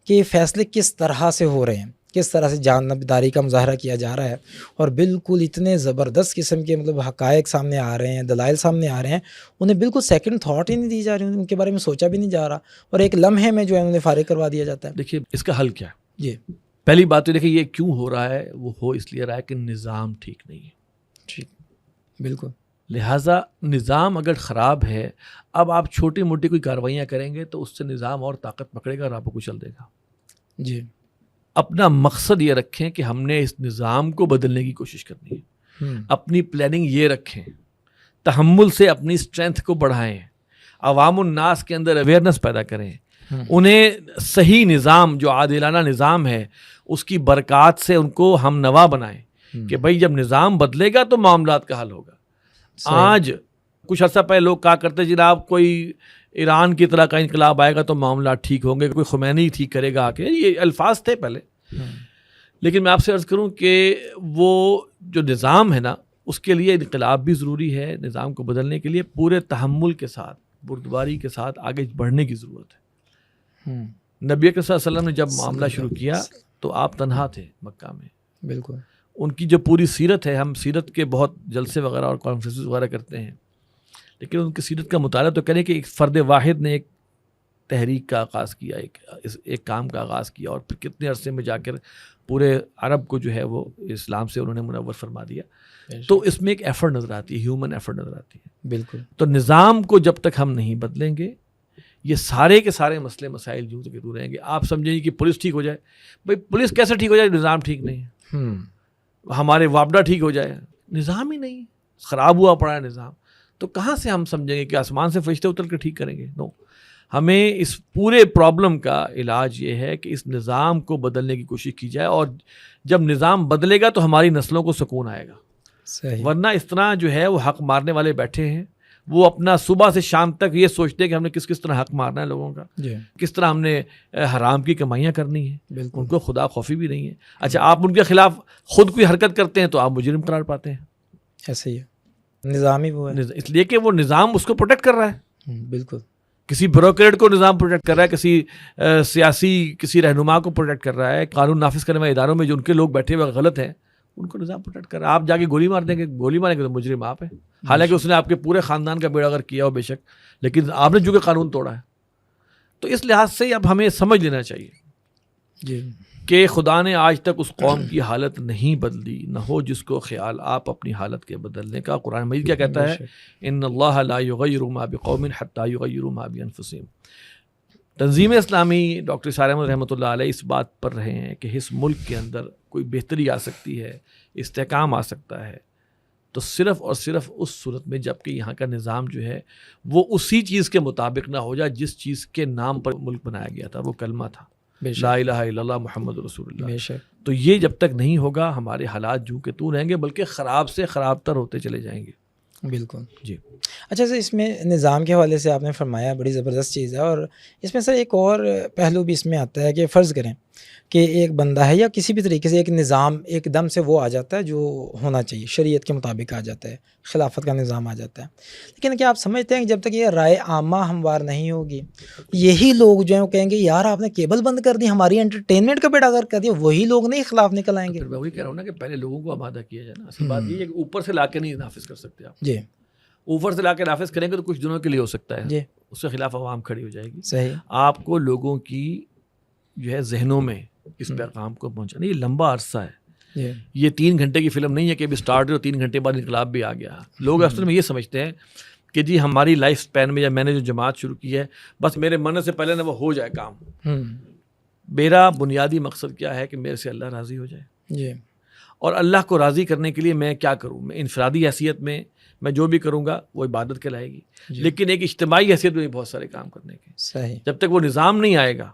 کہ یہ فیصلے کس طرح سے ہو رہے ہیں، کس طرح سے جانبداری کا مظاہرہ کیا جا رہا ہے، اور بالکل اتنے زبردست قسم کے مطلب حقائق سامنے آ رہے ہیں، دلائل سامنے آ رہے ہیں، انہیں بالکل سیکنڈ تھاٹ ہی نہیں دی جا رہی، ان کے بارے میں سوچا بھی نہیں جا رہا، اور ایک لمحے میں جو ہے انہیں فارغ کروا دیا جاتا ہے۔ دیکھیے اس کا حل کیا ہے؟ جی، پہلی بات تو دیکھیے یہ کیوں ہو رہا ہے، وہ ہو اس لیے رہا ہے کہ نظام ٹھیک نہیں ہے، ٹھیک، بالکل، لہٰذا نظام اگر خراب ہے، اب آپ چھوٹی موٹی کوئی کاروائیاں کریں گے تو اس سے نظام اور طاقت پکڑے گا اور آپ کو کچل دے گا۔ جی، اپنا مقصد یہ رکھیں کہ ہم نے اس نظام کو بدلنے کی کوشش کرنی ہے، اپنی پلاننگ یہ رکھیں، تحمل سے اپنی اسٹرینتھ کو بڑھائیں، عوام الناس کے اندر اویئرنس پیدا کریں، انہیں صحیح نظام جو عادلانہ نظام ہے اس کی برکات سے ان کو ہم نوا بنائیں کہ بھائی جب نظام بدلے گا تو معاملات کا حل ہوگا۔ آج کچھ عرصہ پہلے لوگ کہا کرتے جناب کوئی ایران کی طرح کا انقلاب آئے گا تو معاملات ٹھیک ہوں گے، کوئی خمینی ٹھیک کرے گا آ کے، یہ الفاظ تھے پہلے، لیکن میں آپ سے عرض کروں کہ وہ جو نظام ہے نا اس کے لیے انقلاب بھی ضروری ہے، نظام کو بدلنے کے لیے پورے تحمل کے ساتھ بردباری کے ساتھ آگے بڑھنے کی ضرورت ہے۔ نبی اکرم صلی اللہ علیہ وسلم نے جب معاملہ شروع کیا تو آپ تنہا تھے مکہ میں، بالکل۔ ان کی جو پوری سیرت ہے، ہم سیرت کے بہت جلسے وغیرہ اور کانفرنس وغیرہ کرتے ہیں، لیکن ان کی سیرت کا مطالعہ تو کریں کہ ایک فرد واحد نے ایک تحریک کا آغاز کیا، ایک کام کا آغاز کیا، اور پھر کتنے عرصے میں جا کر پورے عرب کو جو ہے وہ اسلام سے انہوں نے منور فرما دیا۔ تو اس میں ایک ایفرٹ نظر آتی ہے، ہیومن ایفرٹ نظر آتی ہے، بالکل۔ تو نظام کو جب تک ہم نہیں بدلیں گے، یہ سارے کے سارے مسئلے مسائل جو کہ دور رہیں گے۔ آپ سمجھیں گے کہ پولیس ٹھیک ہو جائے، بھائی پولیس کیسے ٹھیک ہو جائے؟ نظام ٹھیک نہیں ہے۔ ہمارے وابڈا ٹھیک ہو جائے، نظام ہی نہیں، خراب ہوا پڑا ہے نظام، تو کہاں سے ہم سمجھیں گے کہ آسمان سے فرشتے اتر کے ٹھیک کریں گے؟ نو، ہمیں اس پورے پرابلم کا علاج یہ ہے کہ اس نظام کو بدلنے کی کوشش کی جائے، اور جب نظام بدلے گا تو ہماری نسلوں کو سکون آئے گا۔ صحیح۔ ورنہ اس طرح جو ہے وہ حق مارنے والے بیٹھے ہیں، وہ اپنا صبح سے شام تک یہ سوچتے ہیں کہ ہم نے کس طرح حق مارنا ہے لوگوں کا، کس طرح ہم نے حرام کی کمائیاں کرنی ہیں، بالکل۔ ان کو خدا خوفی بھی نہیں ہے۔ اچھا، آپ ان کے خلاف خود کوئی حرکت کرتے ہیں تو آپ مجرم قرار پاتے ہیں۔ ایسے ہی ہے، نظام ہی وہ ہے، اس لیے کہ وہ نظام اس کو پروٹیکٹ کر رہا ہے، بالکل۔ کسی بیوروکریٹ کو نظام پروٹیکٹ کر رہا ہے، کسی سیاسی کسی رہنما کو پروٹیکٹ کر رہا ہے، قانون نافذ کرنے والے اداروں میں جو ان کے لوگ بیٹھے ہوئے غلط ہیں ان کو نظام پروٹیکٹ کر رہا ہے۔ آپ جا کے گولی مار دیں گے، گولی ماریں گے تو مجرم آپ ہیں، حالانکہ اس نے آپ کے پورے خاندان کا بیڑا غرق کیا ہو بے شک، لیکن آپ نے چونکہ قانون توڑا ہے۔ تو اس لحاظ سے اب ہمیں سمجھ لینا چاہیے جی کہ خدا نے آج تک اس قوم کی حالت نہیں بدلی، نہ ہو جس کو خیال آپ اپنی حالت کے بدلنے کا۔ قرآن مجید کیا کہتا ہے؟ ان اللہ لا یغیر ما بقوم حتی یغیروا ما بانفسہم۔ تنظیم اسلامی ڈاکٹر اشار احمد رحمۃ اللہ علیہ اس بات پر رہے ہیں کہ اس ملک کے اندر کوئی بہتری آ سکتی ہے، استحکام آ سکتا ہے، تو صرف اور صرف اس صورت میں جب کہ یہاں کا نظام جو ہے وہ اسی چیز کے مطابق نہ ہو جائے جس چیز کے نام پر ملک بنایا گیا تھا، وہ کلمہ تھا، لا الہ الا اللہ محمد رسول اللہ۔ بے شک۔ تو یہ جب تک نہیں ہوگا ہمارے حالات جو کہ تو رہیں گے، بلکہ خراب سے خراب تر ہوتے چلے جائیں گے۔ بالکل جی اچھا سر، اس میں نظام کے حوالے سے آپ نے فرمایا، بڑی زبردست چیز ہے، اور اس میں سر ایک اور پہلو بھی اس میں آتا ہے کہ فرض کریں کہ ایک بندہ ہے یا کسی بھی طریقے سے ایک نظام ایک دم سے وہ آ جاتا ہے جو ہونا چاہیے، شریعت کے مطابق آ جاتا ہے، خلافت کا نظام آ جاتا ہے، لیکن کیا آپ سمجھتے ہیں کہ جب تک یہ رائے عامہ ہموار نہیں ہوگی، یہی لوگ جو ہیں وہ کہیں گے یار آپ نے کیبل بند کر دی، ہماری انٹرٹینمنٹ کا بیڑا غرق کر دیا، وہی لوگ نہیں خلاف نکل آئیں گے؟ پھر میں وہی کہہ رہا ہوں نا کہ پہلے لوگوں کو آمادہ کیا جائے نا۔ اصل بات یہ ہے کہ اوپر سے لا کے نہیں نافذ کر سکتے آپ، جی اوپر سے لا کے نافذ کریں گے تو کچھ دنوں کے لیے ہو سکتا ہے، جی اس کے خلاف عوام کھڑی ہو جائے گی۔ صحیح۔ آپ کو لوگوں کی جو ہے ذہنوں میں اس پیغام کو پہنچانا، یہ لمبا عرصہ ہے، جی یہ 3 گھنٹے کی فلم نہیں ہے کہ ابھی اسٹارٹ ہو 3 گھنٹے بعد انقلاب بھی آ گیا۔ لوگ اصل میں یہ سمجھتے ہیں کہ جی ہماری لائف سپین میں یا میں نے جو جماعت شروع کی ہے بس میرے مرنے سے پہلے نہ وہ ہو جائے کام۔ میرا بنیادی مقصد کیا ہے کہ میرے سے اللہ راضی ہو جائے، جی اور اللہ کو راضی کرنے کے لیے میں کیا کروں؟ میں انفرادی حیثیت میں میں جو بھی کروں گا وہ عبادت کہلائے گی، لیکن ایک اجتماعی حیثیت میں بہت سارے کام کرنے کے۔ صحیح۔ جب تک وہ نظام نہیں آئے گا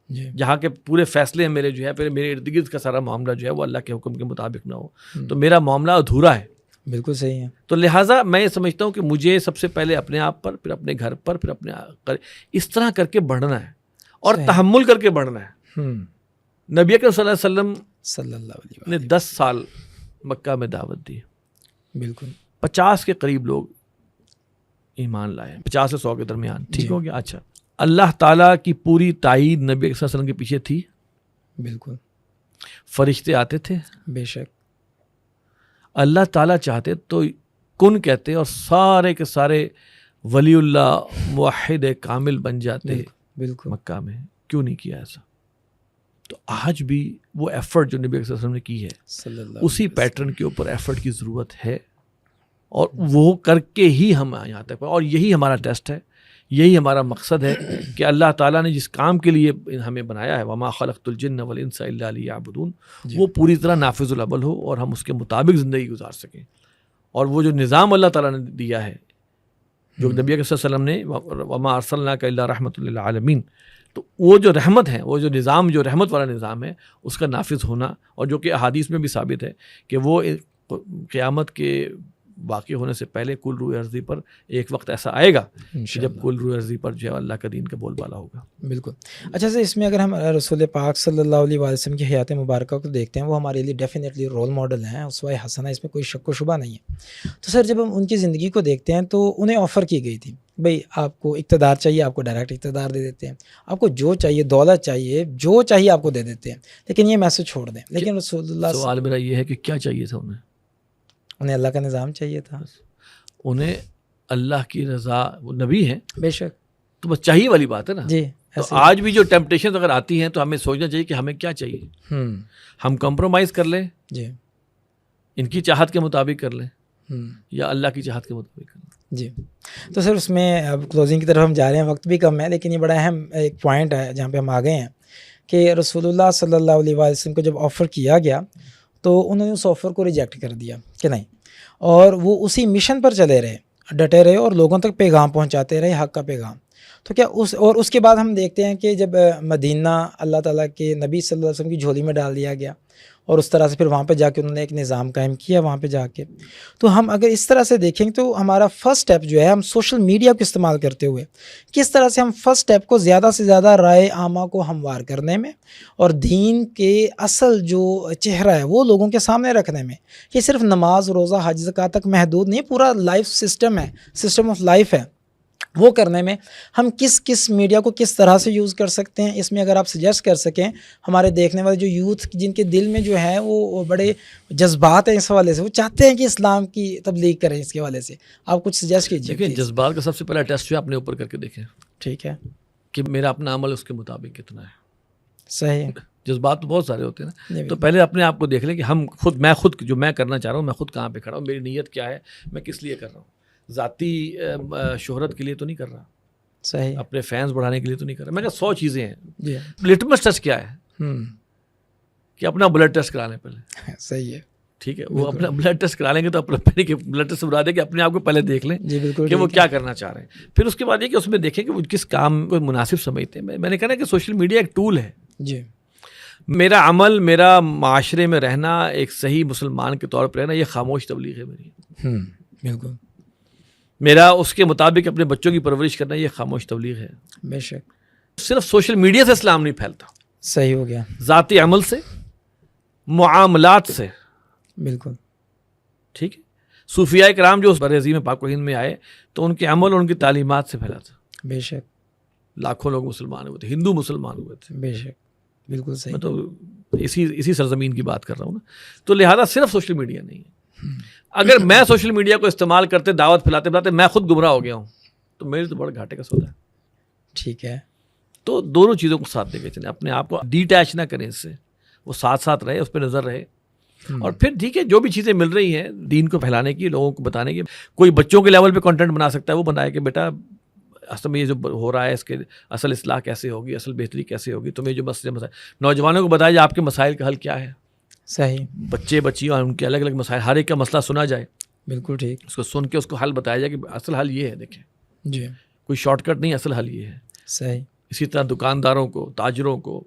جی جہاں کے پورے فیصلے میرے جو ہے پھر میرے ارد گرد کا سارا معاملہ جو ہے وہ اللہ کے حکم کے مطابق نہ ہو، تو میرا معاملہ ادھورا ہے۔ بالکل صحیح ہے۔ تو لہٰذا میں یہ سمجھتا ہوں کہ مجھے سب سے پہلے اپنے آپ پر، پھر اپنے گھر پر، پھر اپنے اس طرح کر کے بڑھنا ہے اور تحمل کر کے بڑھنا ہے۔ نبی اکرم صلی اللہ علیہ وسلم صلی اللہ علیہ نے 10 سال مکہ میں دعوت دی، بالکل 50 کے قریب لوگ ایمان لائے، 50 سے 100 کے درمیان، ٹھیک ہو گیا۔ اچھا، اللہ تعالیٰ کی پوری تائید نبی صلی اللہ علیہ وسلم کے پیچھے تھی، بالکل فرشتے آتے تھے، بے شک، اللہ تعالیٰ چاہتے تو کن کہتے اور سارے کے سارے ولی اللہ موحد کامل بن جاتے بالکل مکہ میں، کیوں نہیں کیا ایسا؟ تو آج بھی وہ ایفرٹ جو نبی صلی اللہ علیہ وسلم نے کی ہے صلی اللہ اسی پیٹرن کے اوپر ایفرٹ کی ضرورت ہے، اور وہ کر کے ہی ہم یہاں تک، اور یہی ہمارا ٹیسٹ ہے، یہی ہمارا مقصد ہے کہ اللہ تعالیٰ نے جس کام کے لیے ہمیں بنایا ہے، وما خلقت الجن والانس الا لیعبدون، وہ پوری طرح نافذ العمل ہو اور ہم اس کے مطابق زندگی گزار سکیں، اور وہ جو نظام اللہ تعالیٰ نے دیا ہے، جو نبی صلی اللہ علیہ وسلم نے وما ارسلناک الا رحمۃ للعالمین، تو وہ جو رحمت ہے، وہ جو نظام، جو رحمت والا نظام ہے، اس کا نافذ ہونا، اور جو کہ احادیث میں بھی ثابت ہے کہ وہ قیامت کے واقع ہونے سے پہلے کل روح ارضی پر ایک وقت ایسا آئے گا کہ جب کل روح ارضی پر جو ہے اللہ کا دین کا بول بالا ہوگا۔ بالکل۔ اچھا سر، اس میں اگر ہم رسول پاک صلی اللہ علیہ وسلم کی حیات مبارکہ کو دیکھتے ہیں، وہ ہمارے لیے ڈیفینیٹلی رول ماڈل ہیں، اسوہ حسنہ، اس میں کوئی شک و شبہ نہیں ہے۔ تو سر جب ہم ان کی زندگی کو دیکھتے ہیں تو انہیں آفر کی گئی تھی بھئی آپ کو اقتدار چاہیے، آپ کو ڈائریکٹ اقتدار دے دیتے ہیں، آپ کو جو چاہیے دولت چاہیے جو چاہیے آپ کو دے دیتے ہیں، لیکن یہ میسج چھوڑ دیں. لیکن رسول اللہ سوال میرا یہ ہے کہ کیا چاہیے تھا انہیں اللہ کا نظام چاہیے تھا. انہیں اللہ کی رضا، وہ نبی ہیں بے شک. تو بس چاہیے والی بات ہے نا. جی تو آج بھی جو ٹیمپٹیشن اگر آتی ہیں تو ہمیں سوچنا چاہیے کہ ہمیں کیا چاہیے. ہم کمپرومائز کر لیں، جی ان کی چاہت کے مطابق کر لیں، یا اللہ کی چاہت کے مطابق کر لیں. جی. تو سر اس میں اب کلوزنگ کی طرف ہم جا رہے ہیں، وقت بھی کم ہے، لیکن یہ بڑا اہم ایک پوائنٹ ہے جہاں پہ ہم آ گئے ہیں کہ رسول اللہ صلی اللہ علیہ وسلم کو جب آفر کیا گیا تو انہوں نے اس آفر کو ریجیکٹ کر دیا کہ نہیں، اور وہ اسی مشن پر چلے رہے، ڈٹے رہے اور لوگوں تک پیغام پہنچاتے رہے، حق کا پیغام. تو کیا اس کے بعد ہم دیکھتے ہیں کہ جب مدینہ اللہ تعالیٰ کے نبی صلی اللہ علیہ وسلم کی جھولی میں ڈال دیا گیا، اور اس طرح سے پھر وہاں پہ جا کے انہوں نے ایک نظام قائم کیا وہاں پہ جا کے. تو ہم اگر اس طرح سے دیکھیں تو ہمارا فرسٹ اسٹیپ جو ہے، ہم سوشل میڈیا کو استعمال کرتے ہوئے کس طرح سے ہم فرسٹ اسٹیپ کو زیادہ سے زیادہ رائے عامہ کو ہموار کرنے میں اور دین کے اصل جو چہرہ ہے وہ لوگوں کے سامنے رکھنے میں. یہ صرف نماز روزہ حج زکوٰۃ تک محدود نہیں، پورا لائف سسٹم ہے، سسٹم آف لائف ہے، وہ کرنے میں ہم کس میڈیا کو کس طرح سے یوز کر سکتے ہیں. اس میں اگر آپ سجیسٹ کر سکیں، ہمارے دیکھنے والے جو یوتھ جن کے دل میں جو ہے وہ بڑے جذبات ہیں اس حوالے سے، وہ چاہتے ہیں کہ اسلام کی تبلیغ کریں، اس کے حوالے سے آپ کچھ سجیسٹ کیجیے. دیکھیں، جذبات کا سب سے پہلا ٹیسٹ جو ہے اپنے اوپر کر کے دیکھیں. ٹھیک ہے کہ میرا اپنا عمل اس کے مطابق کتنا ہے. صحیح. جذبات تو بہت سارے ہوتے ہیں نا، تو پہلے اپنے آپ کو دیکھ لیں کہ میں خود جو میں کرنا چاہ رہا ہوں، میں خود کہاں پہ کھڑا ہوں، میری نیت کیا ہے، میں کس لیے کر رہا ہوں. ذاتی شہرت کے لیے تو نہیں کر رہا، صحیح، اپنے فینس بڑھانے کے لیے تو نہیں کر رہا. میں کہا 100 چیزیں ہیں. جی لٹمس ٹیسٹ کیا ہے کہ اپنا بلڈ ٹیسٹ کرا لیں پہلے. صحیح ہے. ٹھیک ہے، وہ اپنا بلڈ ٹیسٹ کرا لیں گے تو اپنا پہلے بلڈ ٹیسٹ بتا دیں کہ اپنے آپ کو پہلے دیکھ لیں جی بالکل کہ وہ کیا کرنا چاہ رہے ہیں. پھر اس کے بعد یہ کہ اس میں دیکھیں کہ وہ کس کام کو مناسب سمجھتے ہیں. میں نے کہا نا کہ سوشل میڈیا ایک ٹول ہے. جی میرا عمل، میرا معاشرے میں رہنا، ایک صحیح مسلمان کے طور پر رہنا، یہ خاموش تبلیغ ہے میری. بالکل. میرا اس کے مطابق اپنے بچوں کی پرورش کرنا، یہ خاموش تبلیغ ہے. بے شک. صرف سوشل میڈیا سے اسلام نہیں پھیلتا، صحیح ہو گیا. ذاتی عمل سے، معاملات سے. بالکل ٹھیک ہے. صوفیاء کرام جو بر عظیم پاک و ہند میں آئے تو ان کے عمل اور ان کی تعلیمات سے پھیلا تھا. بے شک. لاکھوں لوگ مسلمان ہوئے تھے، ہندو مسلمان ہوئے تھے. بے شک. بالکل صحیح. میں تو اسی سرزمین کی بات کر رہا ہوں نا. تو لہذا صرف سوشل میڈیا نہیں ہے. اگر میں سوشل میڈیا کو استعمال کرتے دعوت پھیلاتے میں خود گمراہ ہو گیا ہوں تو میرے تو بڑا گھاٹے کا سودا ہے. ٹھیک ہے. تو دونوں چیزوں کو ساتھ لے کے چلیں، اپنے آپ کو ڈیٹیچ نہ کریں اس سے، وہ ساتھ رہے، اس پہ نظر رہے. اور پھر ٹھیک ہے، جو بھی چیزیں مل رہی ہیں دین کو پھیلانے کی، لوگوں کو بتانے کی، کوئی بچوں کے لیول پہ کنٹینٹ بنا سکتا ہے، وہ بنائے کہ بیٹا اصل میں یہ جو ہو رہا ہے اس کے اصل اصلاح کیسے ہوگی، اصل بہتری کیسے ہوگی، تمہیں جو مسائل نوجوانوں کو بتایا جائے آپ کے مسائل کا حل کیا ہے. صحیح. بچے بچیاں ان کے الگ الگ مسائل، ہر ایک کا مسئلہ سنا جائے. بالکل ٹھیک. اس کو سن کے اس کو حل بتایا جائے کہ اصل حل یہ ہے. دیکھیں جی کوئی شارٹ کٹ نہیں، اصل حل یہ ہے. صحیح. اسی طرح دکانداروں کو، تاجروں کو،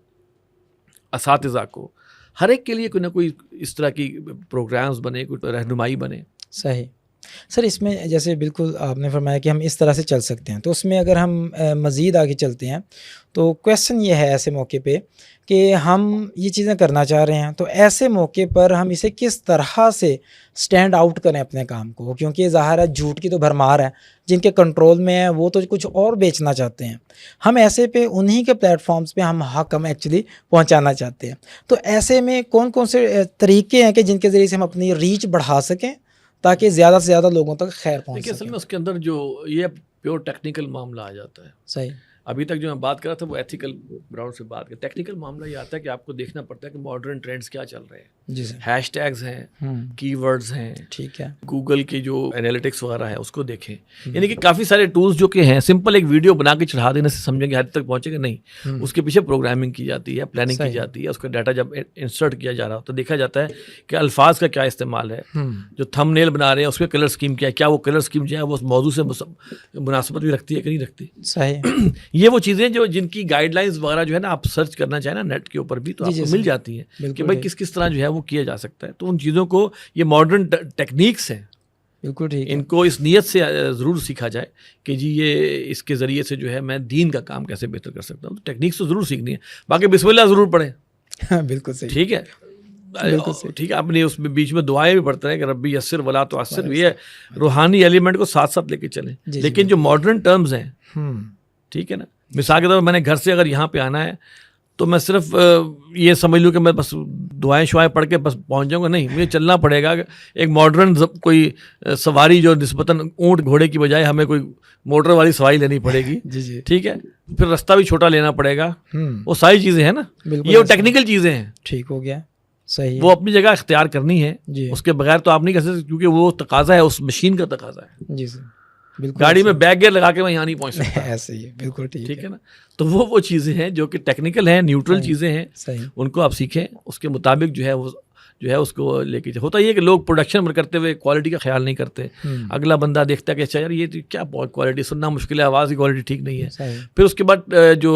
اساتذہ کو، ہر ایک کے لیے کوئی نہ کوئی اس طرح کی پروگرامز بنے، کوئی رہنمائی بنے. صحیح. سر اس میں جیسے بالکل آپ نے فرمایا کہ ہم اس طرح سے چل سکتے ہیں، تو اس میں اگر ہم مزید آگے چلتے ہیں تو کویسچن یہ ہے ایسے موقع پہ کہ ہم یہ چیزیں کرنا چاہ رہے ہیں، تو ایسے موقع پر ہم اسے کس طرح سے سٹینڈ آؤٹ کریں اپنے کام کو، کیونکہ ظاہر ہے جھوٹ کی تو بھرمار ہے، جن کے کنٹرول میں ہے وہ تو کچھ اور بیچنا چاہتے ہیں. ہم ایسے پہ انہی کے پلیٹ فارمز پہ ہم حق ایکچولی پہنچانا چاہتے ہیں. تو ایسے میں کون کون سے طریقے ہیں کہ جن کے ذریعے سے ہم اپنی ریچ بڑھا سکیں تاکہ زیادہ سے زیادہ لوگوں تک خیر پہنچ سکے؟ اصل میں اس کے اندر جو یہ پیور ٹیکنیکل معاملہ آ جاتا ہے. صحیح. ابھی تک جو میں بات کر رہا تھا وہ ایتھیکل گراؤنڈ سے بات کر. ٹیکنیکل معاملہ یہ آتا ہے کہ آپ کو دیکھنا پڑتا ہے کہ ماڈرن ٹرینڈز کیا چل رہے ہیں. جی سر. ہیش ٹیگز ہیں، کی ورڈز ہیں. ٹھیک ہے. گوگل کی جو انالیٹکس وغیرہ ہے اس کو دیکھیں. یعنی کہ کافی سارے ٹولز جو کہ ہیں، سمپل ایک ویڈیو بنا کے چڑھا دینے سے سمجھیں گے حد تک پہنچے گا نہیں. اس کے پیچھے پروگرامنگ کی جاتی ہے، پلاننگ کی جاتی ہے. اس کا ڈیٹا جب انسرٹ کیا جا رہا ہو تو دیکھا جاتا ہے کہ الفاظ کا کیا استعمال ہے، جو تھم نیل بنا رہے ہیں اس کے کلر اسکیم کیا ہے، کیا وہ کلر اسکیم جو ہے وہ اس موضوع سے مناسبت بھی رکھتی ہے کہ نہیں رکھتی. صحیح. یہ وہ چیزیں جو جن کی گائیڈ لائنز وغیرہ جو ہے نا آپ سرچ کرنا چاہیں نا نیٹ کے اوپر بھی تو آپ کو مل جاتی ہیں کہ بھائی کس طرح جو ہے وہ کیا جا سکتا ہے. تو ان چیزوں کو، یہ ماڈرن ٹیکنیکس ہیں، بالکل ٹھیک، ان کو اس نیت سے ضرور سیکھا جائے کہ جی یہ اس کے ذریعے سے جو ہے میں دین کا کام کیسے بہتر کر سکتا ہوں. تو ٹیکنیکس تو ضرور سیکھنی ہے. باقی بسم اللہ ضرور پڑھیں. بالکل صحیح. ٹھیک ہے، ٹھیک ہے. اپنی اس میں بیچ میں دعائیں بھی پڑھتے ہیں کہ ربی یسر ولا تعسر, یہ روحانی ایلیمنٹ کو ساتھ ساتھ لے کے چلیں. لیکن جو ماڈرن ٹرمز ہیں, ٹھیک ہے نا, مثال کے طور پر میں نے گھر سے اگر یہاں پہ آنا ہے تو میں صرف یہ سمجھ لوں کہ میں بس دعائیں شعائیں پڑھ کے بس پہنچ جاؤں گا, نہیں, مجھے چلنا پڑے گا. ایک ماڈرن کوئی سواری جو نسبتاً اونٹ گھوڑے کی بجائے ہمیں کوئی موٹر والی سواری لینی پڑے گی, ٹھیک ہے, پھر رستہ بھی چھوٹا لینا پڑے گا, وہ ساری چیزیں ہیں نا, یہ ٹیکنیکل چیزیں ہیں. ٹھیک ہو گیا, صحیح, وہ اپنی جگہ اختیار کرنی ہے, اس کے بغیر تو آپ نہیں کر سکتے, کیونکہ وہ تقاضا ہے, اس مشین کا تقاضا ہے. جی سر, بالکل. گاڑی میں بیک گیئر لگا کے میں یہاں نہیں پہنچ سکتا. ایسے ہی ہے, بالکل ٹھیک ہے نا. تو وہ چیزیں ہیں جو کہ ٹیکنیکل ہیں, نیوٹرل چیزیں ہیں, ان کو آپ سیکھیں, اس کے مطابق جو ہے اس کو لے کے. ہوتا یہ کہ لوگ پروڈکشن کرتے ہوئے کوالٹی کا خیال نہیں کرتے. اگلا بندہ دیکھتا ہے کہ اچھا یار یہ کیا کوالٹی, سننا مشکل ہے, آواز کی کوالٹی ٹھیک نہیں ہے. پھر اس کے بعد جو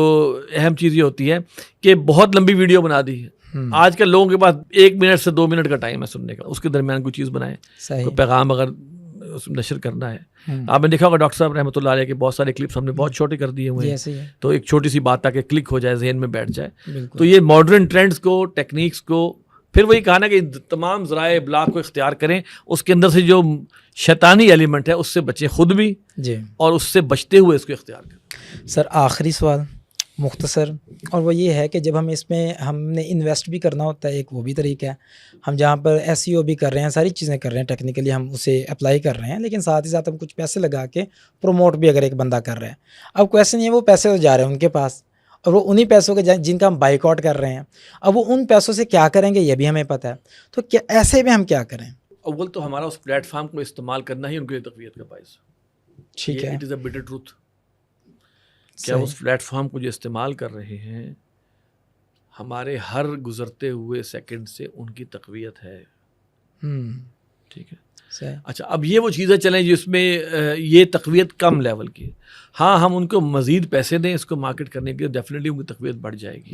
اہم چیز یہ ہوتی ہے کہ بہت لمبی ویڈیو بنا دی ہے. آج کل لوگوں کے پاس 1 منٹ سے 2 منٹ کا ٹائم ہے سننے کا, اس کے درمیان کوئی چیز بنائیں, کوئی پیغام اگر اس میں نشر کرنا ہے. آپ نے دیکھا ہوگا ڈاکٹر صاحب رحمۃ اللہ علیہ کے بہت سارے کلپس ہم نے بہت چھوٹے کر دیے ہوئے ہیں, تو ایک چھوٹی سی بات تاکہ کلک ہو جائے, ذہن میں بیٹھ جائے. تو یہ ماڈرن ٹرینڈز کو, ٹیکنیکس کو, پھر وہی کہا نا کہ تمام ذرائع ابلاغ کو اختیار کریں, اس کے اندر سے جو شیطانی ایلیمنٹ ہے اس سے بچیں خود بھی, اور اس سے بچتے ہوئے اس کو اختیار کریں. سر آخری سوال مختصر, اور وہ یہ ہے کہ جب ہم نے انویسٹ بھی کرنا ہوتا ہے, ایک وہ بھی طریقہ ہے, ہم جہاں پر SEO بھی کر رہے ہیں, ساری چیزیں کر رہے ہیں, ٹیکنیکلی ہم اسے اپلائی کر رہے ہیں, لیکن ساتھ ہی ساتھ ہم کچھ پیسے لگا کے پروموٹ بھی اگر ایک بندہ کر رہے ہیں. اب کویسچن یہ, وہ پیسے تو جا رہے ہیں ان کے پاس, اور وہ انہی پیسوں کے جن کا ہم بائک آؤٹ کر رہے ہیں, اب وہ ان پیسوں سے کیا کریں گے یہ بھی ہمیں پتہ ہے, تو کیا ایسے میں ہم کیا کریں؟ اول تو ہمارا اس پلیٹ فارم کو استعمال کرنا ہی ان کے لیے تقویت کا باعث. ٹھیک ہے, it is a butter truth. کیا اس پلیٹ فارم کو جو استعمال کر رہے ہیں, ہمارے ہر گزرتے ہوئے سیکنڈ سے ان کی تقویت ہے. ٹھیک ہے, اچھا اب یہ وہ چیزیں چلیں جس میں یہ تقویت کم لیول کی. ہاں ہم ان کو مزید پیسے دیں اس کو مارکیٹ کرنے کے لیے, ڈیفینیٹلی ان کی تقویت بڑھ جائے گی.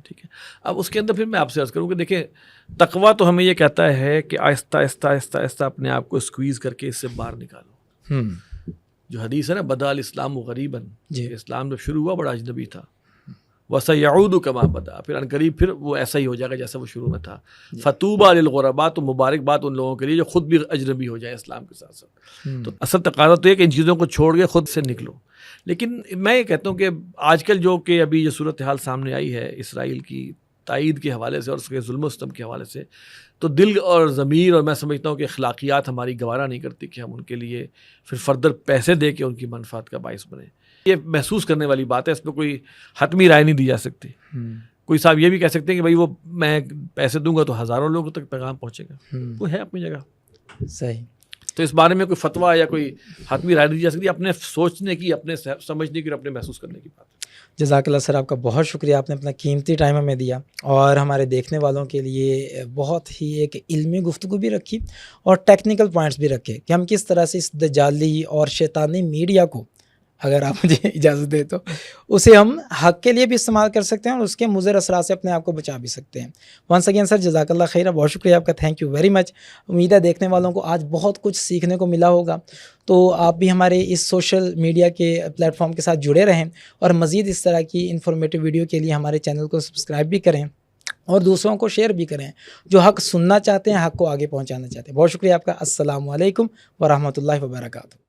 ٹھیک ہے, اب اس کے اندر پھر میں آپ سے عرض کروں کہ دیکھیں, تقویٰ تو ہمیں یہ کہتا ہے کہ آہستہ آہستہ آہستہ آہستہ اپنے آپ کو اسکویز کر کے اس سے باہر نکالو. جو حدیث ہے نا, بدا الاسلام غریباً, اسلام جب شروع ہوا بڑا اجنبی تھا, وَسَيَعُودُ كَمَا بَدَأَ, پھر عنقریب پھر وہ ایسا ہی ہو جائے گا جیسا وہ شروع میں تھا. فَطُوبَىٰ لِلْغُرَبَاء, تو مبارک بات ان لوگوں کے لیے جو خود بھی اجنبی ہو جائے اسلام کے ساتھ ساتھ. تو اصل تقاضا تو یہ کہ ان چیزوں کو چھوڑ کے خود سے نکلو. لیکن میں یہ کہتا ہوں کہ آج کل جو کہ ابھی جو صورتحال سامنے آئی ہے اسرائیل کی تائید کے حوالے سے اور اس کے ظلم و ستم کے حوالے سے, تو دل اور ضمیر اور میں سمجھتا ہوں کہ اخلاقیات ہماری گوارا نہیں کرتی کہ ہم ان کے لیے پھر فردر پیسے دے کے ان کی منفعت کا باعث بنے. یہ محسوس کرنے والی بات ہے, اس پہ کوئی حتمی رائے نہیں دی جا سکتی. کوئی صاحب یہ بھی کہہ سکتے ہیں کہ بھائی وہ میں پیسے دوں گا تو ہزاروں لوگوں تک پیغام پہنچے گا, وہ ہے اپنی جگہ صحیح. تو اس بارے میں کوئی فتویٰ یا کوئی حتمی رائے نہیں دی جا سکتی, اپنے سوچنے کی, اپنے سمجھنے کی اور اپنے محسوس کرنے کی بات. جزاک اللہ سر, آپ کا بہت شکریہ, آپ نے اپنا قیمتی ٹائم ہمیں دیا اور ہمارے دیکھنے والوں کے لیے بہت ہی ایک علمی گفتگو بھی رکھی اور ٹیکنیکل پوائنٹس بھی رکھے کہ ہم کس طرح سے اس دجالی اور شیطانی میڈیا کو, اگر آپ مجھے اجازت دیں تو, اسے ہم حق کے لیے بھی استعمال کر سکتے ہیں اور اس کے مضر اثرات سے اپنے آپ کو بچا بھی سکتے ہیں. ونس اگین سر جزاک اللہ خیر, بہت شکریہ آپ کا, تھینک یو ویری مچ. امید ہے دیکھنے والوں کو آج بہت کچھ سیکھنے کو ملا ہوگا, تو آپ بھی ہمارے اس سوشل میڈیا کے پلیٹ فارم کے ساتھ جڑے رہیں اور مزید اس طرح کی انفارمیٹیو ویڈیو کے لیے ہمارے چینل کو سبسکرائب بھی کریں اور دوسروں کو شیئر بھی کریں جو حق سننا چاہتے ہیں, حق کو آگے پہنچانا چاہتے ہیں. بہت شکریہ آپ کا. السلام علیکم ورحمۃ اللہ وبرکاتہ.